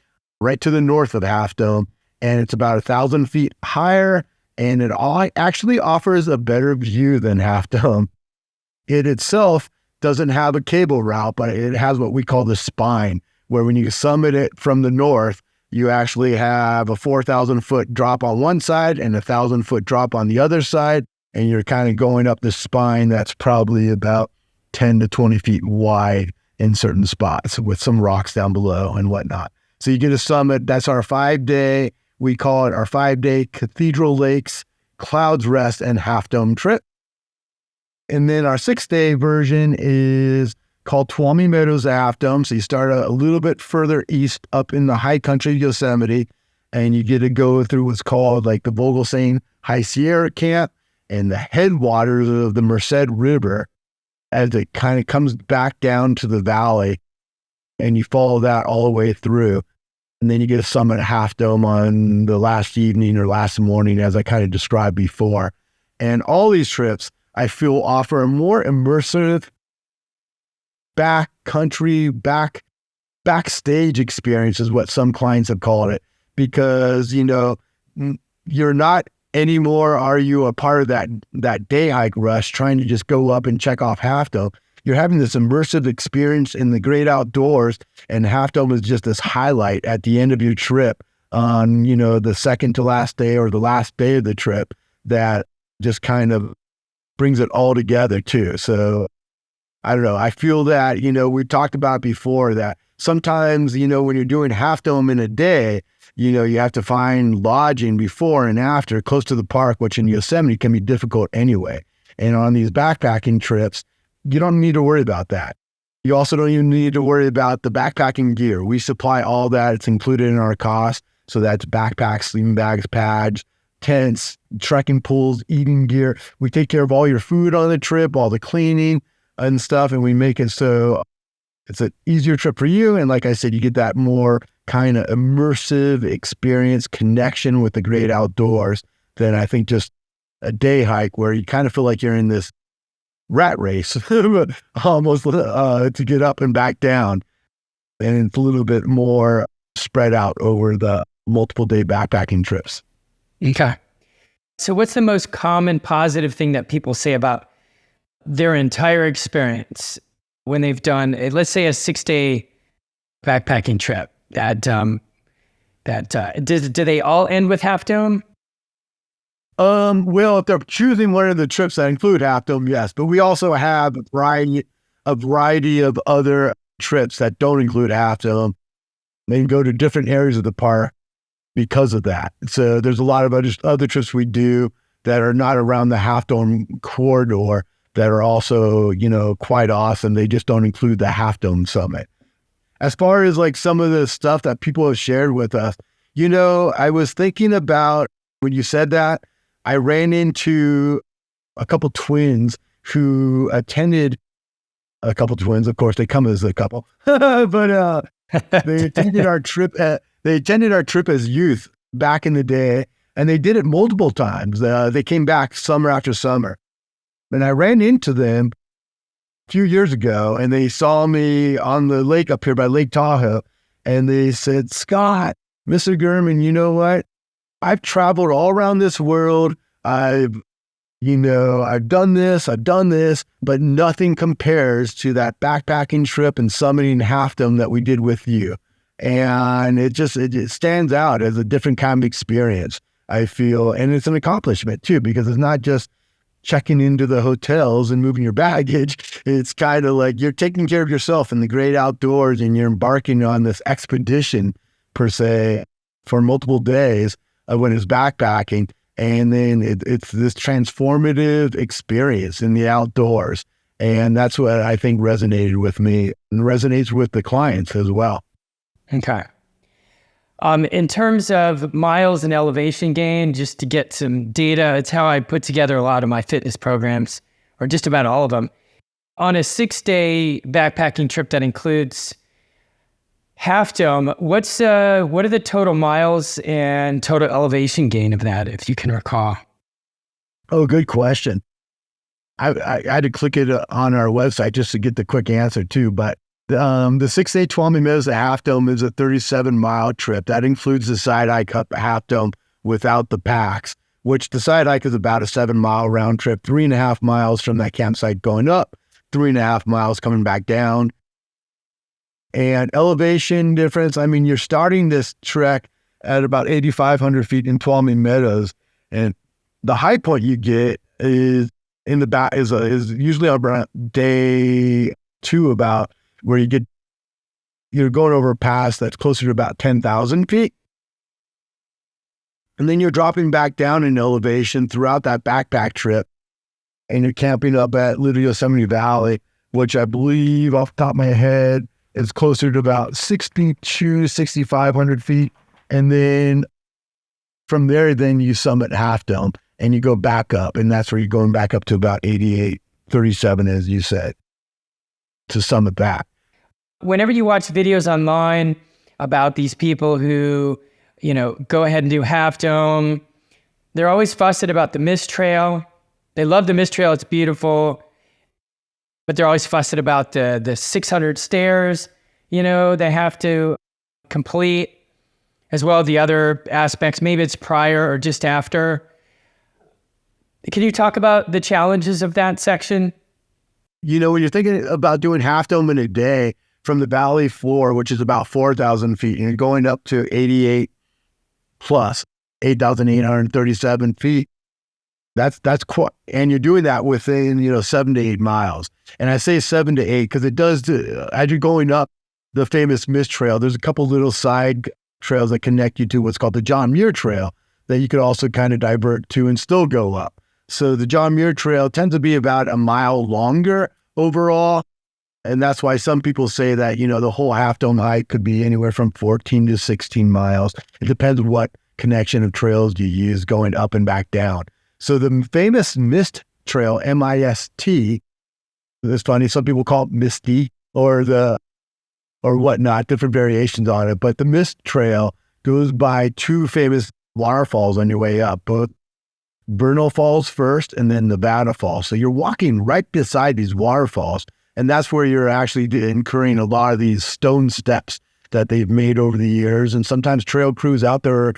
right to the north of Half Dome, and it's about 1,000 feet higher, and it actually offers a better view than Half Dome. It itself doesn't have a cable route, but it has what we call the spine, where when you summit it from the north, you actually have a 4,000-foot drop on one side and a 1,000-foot drop on the other side, and you're kind of going up the spine that's probably about 10 to 20 feet wide in certain spots with some rocks down below and whatnot. So you get a summit. That's our 5-day. We call it our 5-day Cathedral Lakes, Clouds Rest, and Half Dome trip. And then our 6-day version is called Tuolumne Meadows Half Dome. So you start a little bit further east up in the high country of Yosemite, and you get to go through what's called like the Vogelsang High Sierra Camp and the headwaters of the Merced River as it kind of comes back down to the valley, and you follow that all the way through. And then you get a summit Half Dome on the last evening or last morning, as I kind of described before. And all these trips, I feel, offer a more immersive backstage experience is what some clients have called it, because, you're not anymore, are you a part of that day hike rush trying to just go up and check off Half Dome. You're having this immersive experience in the great outdoors, and Half Dome is just this highlight at the end of your trip on, the second to last day or the last day of the trip that just kind of brings it all together too. So I don't know. I feel that, we've talked about before that sometimes, when you're doing Half Dome in a day, you have to find lodging before and after close to the park, which in Yosemite can be difficult anyway. And on these backpacking trips, you don't need to worry about that. You also don't even need to worry about the backpacking gear. We supply all that. It's included in our cost. So that's backpacks, sleeping bags, pads, tents, trekking poles, eating gear. We take care of all your food on the trip, all the cleaning and stuff, and we make it so it's an easier trip for you. And like I said, you get that more kind of immersive experience, connection with the great outdoors than I think just a day hike where you kind of feel like you're in this rat race almost to get up and back down. And it's a little bit more spread out over the multiple day backpacking trips. Okay. So what's the most common positive thing that people say about their entire experience when they've done, let's say, a 6-day backpacking trip? Do they all end with Half Dome? Well, if they're choosing one of the trips that include Half Dome, yes. But we also have a variety of other trips that don't include Half Dome. They can go to different areas of the park because of that. So there's a lot of other trips we do that are not around the Half Dome corridor that are also, quite awesome. They just don't include the Half Dome summit. As far as like some of the stuff that people have shared with us, I was thinking about when you said that, I ran into a couple twins who attended a couple twins. Of course, they come as a couple, but they attended our trip. They attended our trip as youth back in the day, and they did it multiple times. They came back summer after summer, and I ran into them a few years ago, and they saw me on the lake up here by Lake Tahoe, and they said, "Scott, Mr. Gehrman, you know what? I've traveled all around this world. I've done this, but nothing compares to that backpacking trip and summiting Half Dome that we did with you." And it stands out as a different kind of experience, I feel. And it's an accomplishment too, because it's not just checking into the hotels and moving your baggage. It's kind of like you're taking care of yourself in the great outdoors, and you're embarking on this expedition per se for multiple days when it's backpacking. And then it's this transformative experience in the outdoors. And that's what I think resonated with me and resonates with the clients as well. Okay. In terms of miles and elevation gain, just to get some data, it's how I put together a lot of my fitness programs, or just about all of them. On a 6-day backpacking trip that includes Half Dome, what are the total miles and total elevation gain of that, if you can recall? Oh, good question. I had to click it on our website just to get the quick answer too. But the 6-day Tuolumne Meadows at Half Dome is a 37-mile trip. That includes the side hike up Half Dome without the packs, which the side hike is about a 7-mile round trip, 3.5 miles from that campsite going up, 3.5 miles coming back down. And elevation difference, I mean, you're starting this trek at about 8,500 feet in Tuolumne Meadows, and the high point you get is in the back is usually around day 2, about where you're going over a pass that's closer to about 10,000 feet, and then you're dropping back down in elevation throughout that backpack trip, and you're camping up at Little Yosemite Valley, which I believe off the top of my head is closer to about 6,500 feet. And then from there, then you summit Half Dome and you go back up. And that's where you're going back up to about 8837, as you said, to summit that. Whenever you watch videos online about these people who, go ahead and do Half Dome, they're always fussing about the mist trail. They love the mist trail. It's beautiful. But they're always fussing about the 600 stairs, they have to complete, as well as the other aspects. Maybe it's prior or just after. Can you talk about the challenges of that section? When you're thinking about doing Half Dome in a day from the valley floor, which is about 4,000 feet, and you're going up to 88 plus 8,837 feet, that's quite, and you're doing that within 7 to 8 miles. And I say 7 to 8 because it does, as you're going up the famous mist trail, there's a couple little side trails that connect you to what's called the John Muir Trail that you could also kind of divert to and still go up. So the John Muir Trail tends to be about a mile longer overall. And that's why some people say that, the whole Half Dome hike could be anywhere from 14 to 16 miles. It depends on what connection of trails you use going up and back down. So the famous mist trail, M-I-S-T, it's funny, some people call it Misty or whatnot, different variations on it. But the mist trail goes by 2 famous waterfalls on your way up, both Vernal Falls first and then Nevada Falls. So you're walking right beside these waterfalls, and that's where you're actually incurring a lot of these stone steps that they've made over the years. And sometimes trail crews out there,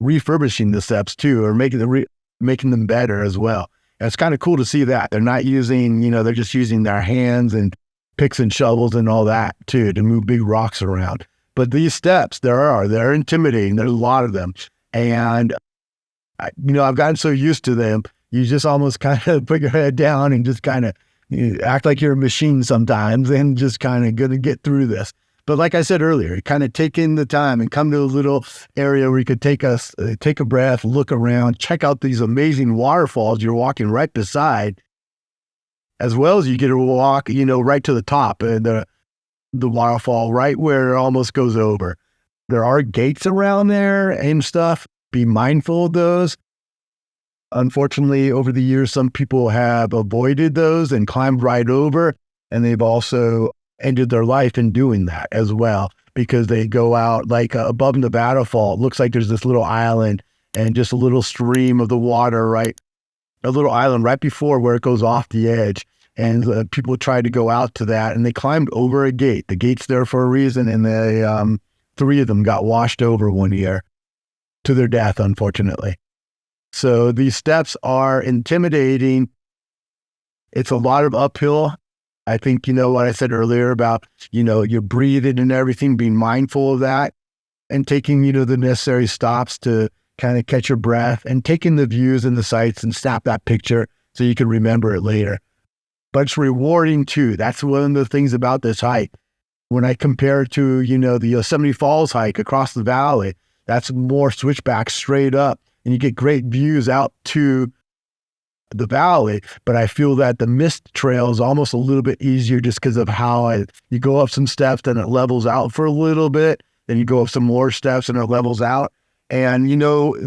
refurbishing the steps too, or making them better as well. And it's kind of cool to see that they're not using, they're just using their hands and picks and shovels and all that too to move big rocks around. But these steps, they're intimidating. There's a lot of them, and I've gotten so used to them. You just almost kind of put your head down and just kind of act like you're a machine sometimes, and just kind of going to get through this. But like I said earlier, kind of take in the time and come to a little area where you could take a breath, look around, check out these amazing waterfalls you're walking right beside, as well as you get to walk, right to the top and the waterfall, right where it almost goes over. There are gates around there and stuff. Be mindful of those. Unfortunately, over the years, some people have avoided those and climbed right over, and they've also ended their life in doing that as well, because they go out like above Nevada Fall. It looks like there's this little island and just a little stream of the water, right? A little island right before where it goes off the edge. And people tried to go out to that, and they climbed over a gate. The gate's there for a reason, and they, three of them got washed over one year to their death, unfortunately. So these steps are intimidating. It's a lot of uphill. I think, what I said earlier about, your breathing and everything, being mindful of that and taking, the necessary stops to kind of catch your breath and taking the views and the sights and snap that picture so you can remember it later. But it's rewarding too. That's one of the things about this hike. When I compare it to, the Yosemite Falls hike across the valley, that's more switchback straight up, and you get great views out to the valley. But I feel that the mist trail is almost a little bit easier just because of how you go up some steps, then it levels out for a little bit, then you go up some more steps and it levels out. And,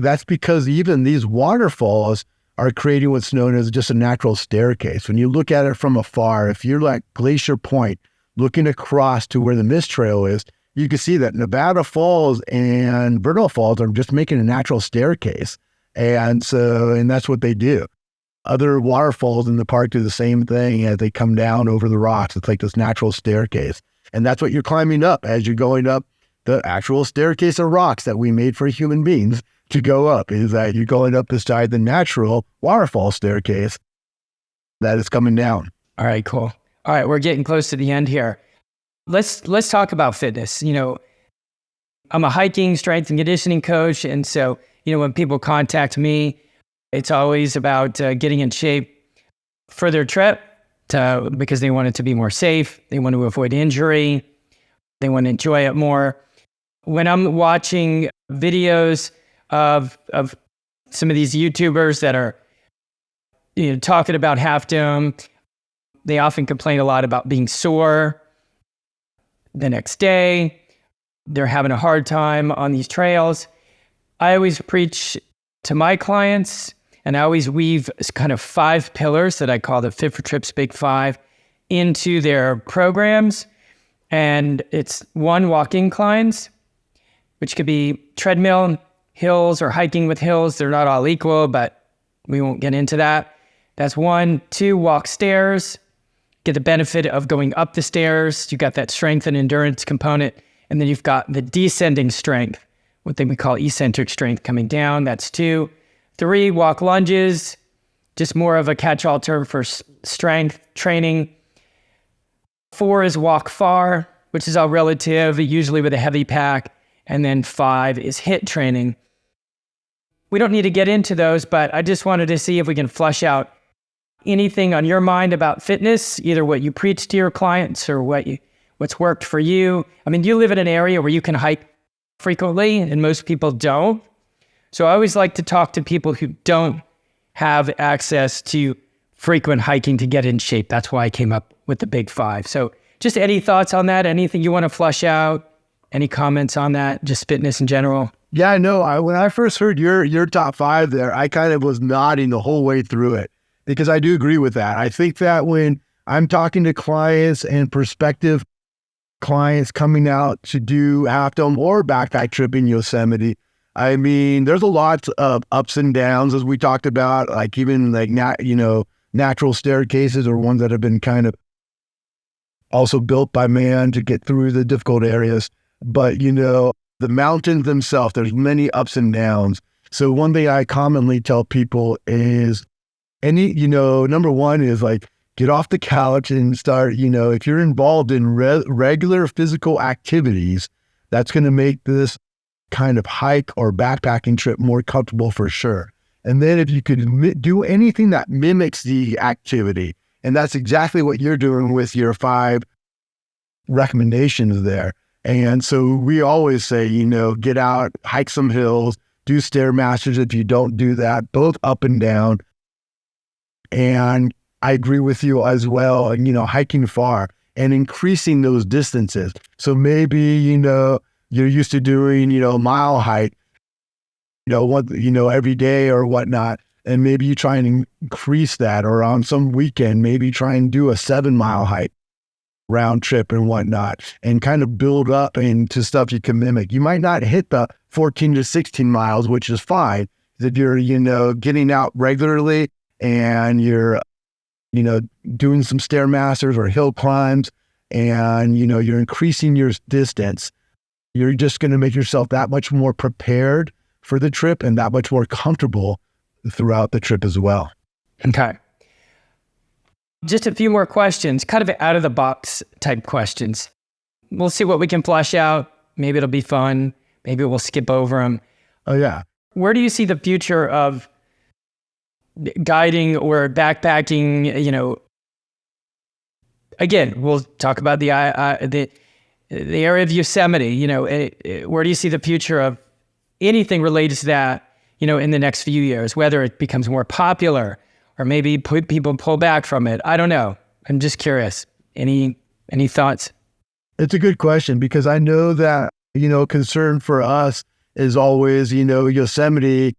that's because even these waterfalls are creating what's known as just a natural staircase. When you look at it from afar, if you're like Glacier Point, looking across to where the mist trail is, you can see that Nevada Falls and Vernal Falls are just making a natural staircase. And that's what they do. Other waterfalls in the park do the same thing as they come down over the rocks. It's like this natural staircase. And that's what you're climbing up as you're going up the actual staircase of rocks that we made for human beings to go up, is that you're going up beside the natural waterfall staircase that is coming down. All right, cool. All right, we're getting close to the end here. Let's talk about fitness. I'm a hiking strength and conditioning coach. And so, when people contact me, it's always about getting in shape for their trip because they want it to be more safe. They want to avoid injury. They want to enjoy it more. When I'm watching videos of some of these YouTubers that are talking about Half Dome, they often complain a lot about being sore the next day. They're having a hard time on these trails. I always preach to my clients, and I always weave kind of 5 pillars that I call the Fit for Trips Big 5 into their programs. And it's 1, walking inclines, which could be treadmill, hills, or hiking with hills. They're not all equal, but we won't get into that. That's 1. 2, walk stairs. Get the benefit of going up the stairs. You got that strength and endurance component. And then you've got the descending strength, what we call eccentric strength coming down. That's 2. 3, walk lunges, just more of a catch-all term for strength training. 4 is walk far, which is all relative, usually with a heavy pack. And then 5 is HIIT training. We don't need to get into those, but I just wanted to see if we can flush out anything on your mind about fitness, either what you preach to your clients or what's worked for you. I mean, you live in an area where you can hike frequently, and most people don't. So I always like to talk to people who don't have access to frequent hiking to get in shape. That's why I came up with the Big 5. So just any thoughts on that? Anything you want to flush out? Any comments on that? Just fitness in general? Yeah, no, when I first heard your top 5 there, I kind of was nodding the whole way through it, because I do agree with that. I think that when I'm talking to clients and prospective clients coming out to do Half Dome or backpack trip in Yosemite, I mean, there's a lot of ups and downs, as we talked about, like even like, natural staircases or ones that have been kind of also built by man to get through the difficult areas. But, the mountains themselves, there's many ups and downs. So one thing I commonly tell people is number 1 is like, get off the couch and start, if you're involved in regular physical activities, that's going to make this kind of hike or backpacking trip more comfortable for sure. And then if you could do anything that mimics the activity, and that's exactly what you're doing with your 5 recommendations there. And so we always say, get out, hike some hills, do Stairmasters if you don't do that, both up and down. And I agree with you as well, hiking far and increasing those distances. So maybe, you're used to doing, mile hike, every day or whatnot. and maybe you try and increase that, or on some weekend, maybe try and do a 7-mile hike round trip and whatnot, and kind of build up into stuff you can mimic. You might not hit the 14 to 16 miles, which is fine. If you're, getting out regularly and you're, doing some stairmasters or hill climbs, and, you're increasing your distance, you're just going to make yourself that much more prepared for the trip and that much more comfortable throughout the trip as well. Okay. Just a few more questions, kind of out of the box type questions. We'll see what we can flesh out. Maybe it'll be fun. Maybe we'll skip over them. Oh, yeah. Where do you see the future of guiding or backpacking? Again, we'll talk about the area of Yosemite. Where do you see the future of anything related to that, in the next few years, whether it becomes more popular or maybe people pull back from it? I don't know. I'm just curious. Any thoughts? It's a good question, because I know that, concern for us is always, Yosemite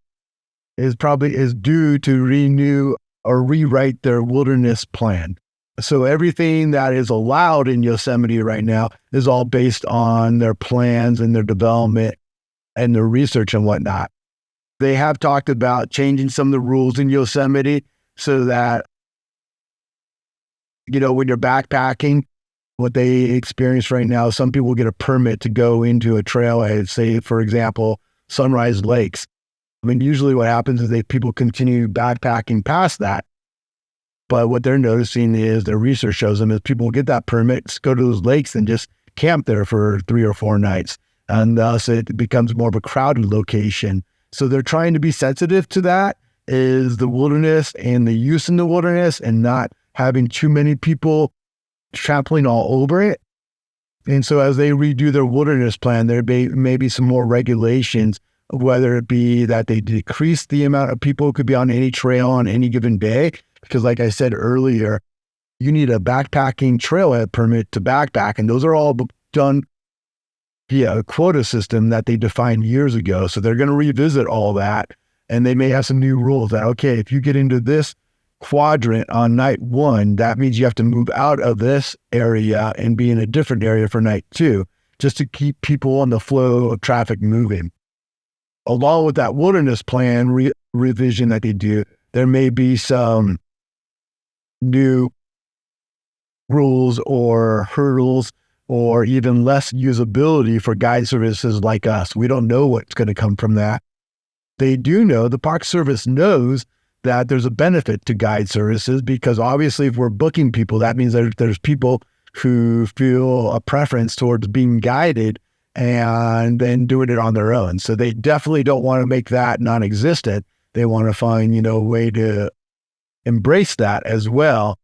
is due to renew or rewrite their wilderness plan. So everything that is allowed in Yosemite right now is all based on their plans and their development and their research and whatnot. They have talked about changing some of the rules in Yosemite so that, when you're backpacking, what they experience right now, some people get a permit to go into a trailhead, say, for example, Sunrise Lakes. I mean, usually what happens is people continue backpacking past that. But what they're noticing is, their research shows them, is people get that permit, go to those lakes and just camp there for 3 or 4 nights. And thus it becomes more of a crowded location. So they're trying to be sensitive to that, is the wilderness and the use in the wilderness, and not having too many people trampling all over it. And so as they redo their wilderness plan, there may be some more regulations, whether it be that they decrease the amount of people who could be on any trail on any given day. Because like I said earlier, you need a backpacking trailhead permit to backpack. And those are all done via a quota system that they defined years ago. So they're going to revisit all that. And they may have some new rules that, okay, if you get into this quadrant on night 1, that means you have to move out of this area and be in a different area for night 2, just to keep people on the flow of traffic moving. Along with that wilderness plan revision that they do, there may be some new rules or hurdles, or even less usability for guide services like us. We don't know what's going to come from that. They do know, the Park Service knows, that there's a benefit to guide services, because obviously if we're booking people, that means there's people who feel a preference towards being guided and then doing it on their own. So they definitely don't want to make that non-existent. They want to find, a way to embrace that as well.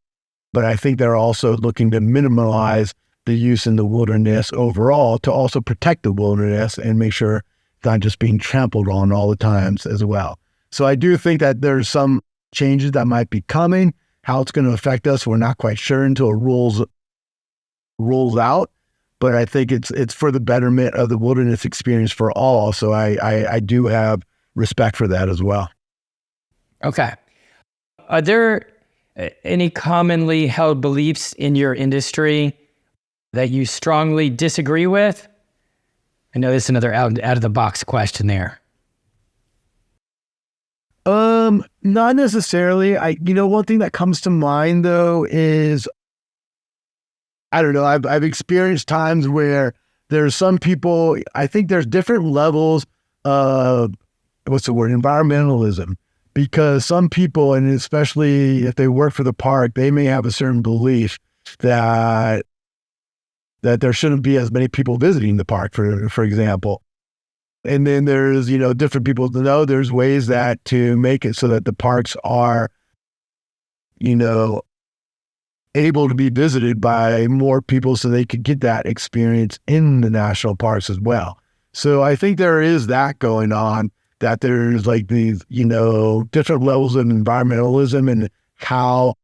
But I think they're also looking to minimize the use in the wilderness overall, to also protect the wilderness and make sure it's not just being trampled on all the times as well. So I do think that there's some changes that might be coming. How it's going to affect us, we're not quite sure until it rolls out. But I think it's for the betterment of the wilderness experience for all. So I do have respect for that as well. Okay. Are there any commonly held beliefs in your industry that you strongly disagree with? I know this is another out of the box question there. Not necessarily. One thing that comes to mind though is, I don't know, I've experienced times where there's some people, I think there's different levels of, environmentalism. Because some people, and especially if they work for the park, they may have a certain belief that there shouldn't be as many people visiting the park, for example. And then there's, different people to know there's ways that to make it so that the parks are, able to be visited by more people so they could get that experience in the national parks as well. So I think there is that going on, that there's like these, different levels of environmentalism and how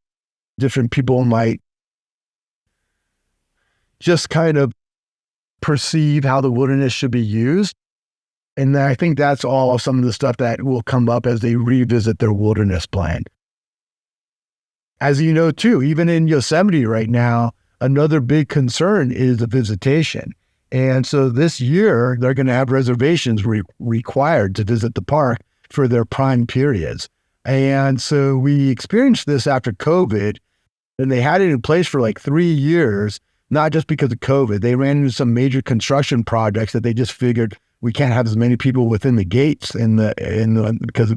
different people might just kind of perceive how the wilderness should be used. And I think that's all some of the stuff that will come up as they revisit their wilderness plan. As you know, too, even in Yosemite right now, another big concern is the visitation. And so this year, they're going to have reservations required to visit the park for their prime periods. And so we experienced this after COVID, and they had it in place for like 3 years, not just because of COVID. They ran into some major construction projects that they just figured we can't have as many people within the gates because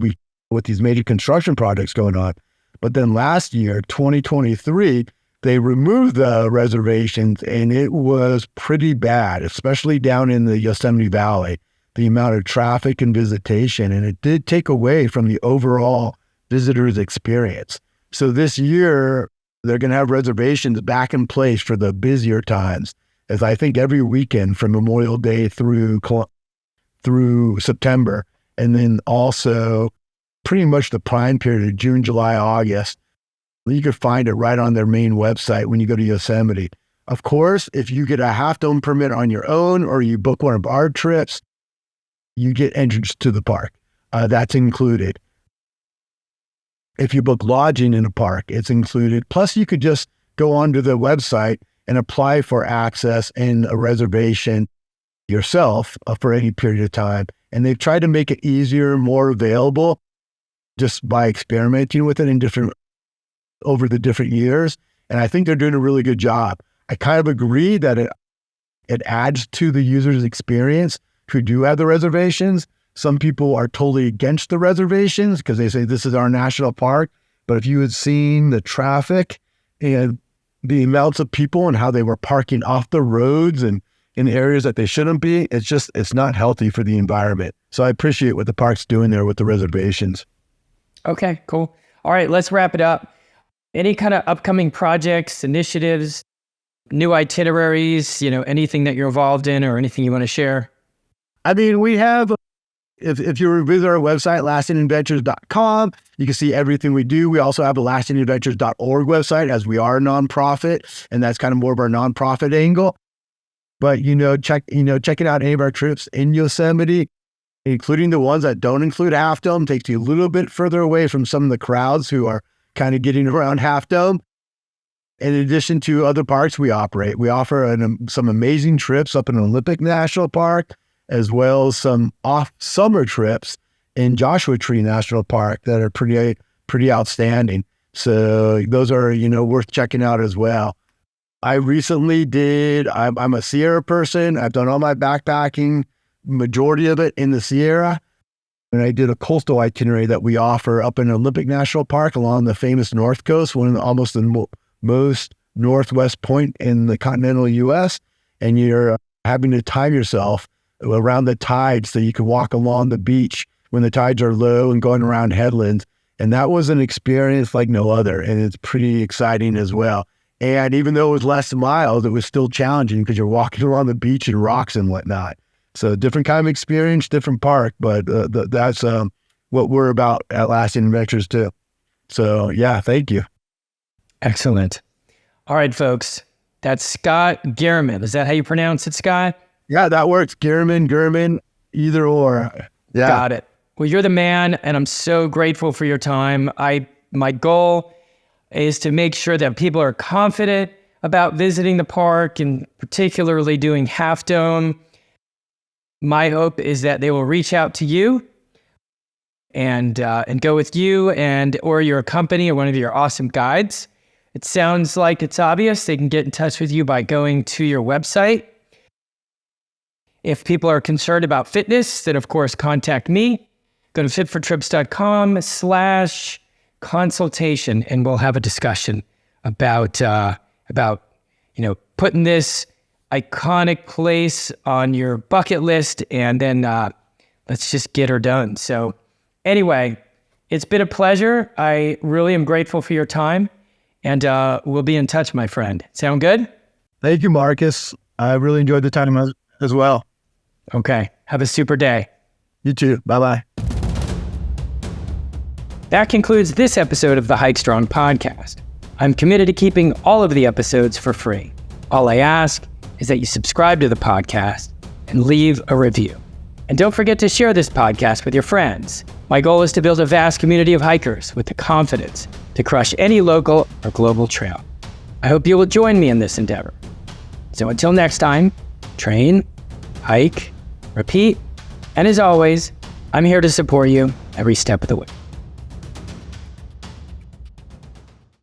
with these major construction projects going on. But then last year, 2023, they removed the reservations, and it was pretty bad, especially down in the Yosemite Valley, the amount of traffic and visitation, and it did take away from the overall visitors' experience. So this year, they're going to have reservations back in place for the busier times, as I think every weekend from Memorial Day through September, and then also pretty much the prime period of June, July, August. You can find it right on their main website when you go to Yosemite. Of course, if you get a Half Dome permit on your own or you book one of our trips, you get entrance to the park. That's included. If you book lodging in a park, it's included. Plus, you could just go onto the website and apply for access and a reservation yourself for any period of time. And they've tried to make it easier, more available, just by experimenting with it over the different years. And I think they're doing a really good job. I kind of agree that it adds to the user's experience who do have the reservations. Some people are totally against the reservations because they say this is our national park. But if you had seen the traffic and the amounts of people and how they were parking off the roads and in areas that they shouldn't be, it's not healthy for the environment. So I appreciate what the park's doing there with the reservations. Okay, cool. All right, let's wrap it up. Any kind of upcoming projects, initiatives, new itineraries, anything that you're involved in or anything you want to share? I mean, we have, if you visit our website, lastingadventures.com, you can see everything we do. We also have a lastingadventures.org website, as we are a nonprofit, and that's kind of more of our nonprofit angle. But, checking out any of our trips in Yosemite, including the ones that don't include Half Dome, takes you a little bit further away from some of the crowds who are kind of getting around Half Dome. In addition to other parks we operate, we offer some amazing trips up in Olympic National Park, as well as some off-summer trips in Joshua Tree National Park that are pretty outstanding. So those are, worth checking out as well. I'm a Sierra person. I've done all my backpacking, majority of it in the Sierra. And I did a coastal itinerary that we offer up in Olympic National Park along the famous North Coast, almost the most northwest point in the continental U.S. And you're having to time yourself around the tides so you can walk along the beach when the tides are low and going around headlands. And that was an experience like no other. And it's pretty exciting as well. And even though it was less miles, it was still challenging because you're walking along the beach and rocks and whatnot. So different kind of experience, different park, but that's what we're about at Lasting Adventures too. So yeah, thank you. Excellent. All right, folks, that's Scott Gehrman. Is that how you pronounce it, Scott? Yeah, that works. Gehrman, either or. Yeah. Got it. Well, you're the man, and I'm so grateful for your time. My goal is to make sure that people are confident about visiting the park and particularly doing Half Dome. My hope is that they will reach out to you and go with you or your company or one of your awesome guides. It sounds like it's obvious. They can get in touch with you by going to your website. If people are concerned about fitness, then of course contact me. Go to fitfortrips.com/consultation, and we'll have a discussion about putting this iconic place on your bucket list, and then let's just get her done. So anyway, it's been a pleasure. I really am grateful for your time, and we'll be in touch, my friend. Sound good? Thank you, Marcus. I really enjoyed the time as well. Okay. Have a super day. You too. Bye-bye. That concludes this episode of the Hike Strong podcast. I'm committed to keeping all of the episodes for free. All I ask is that you subscribe to the podcast and leave a review. And don't forget to share this podcast with your friends. My goal is to build a vast community of hikers with the confidence to crush any local or global trail. I hope you will join me in this endeavor. So until next time, train, hike, repeat, and as always, I'm here to support you every step of the way.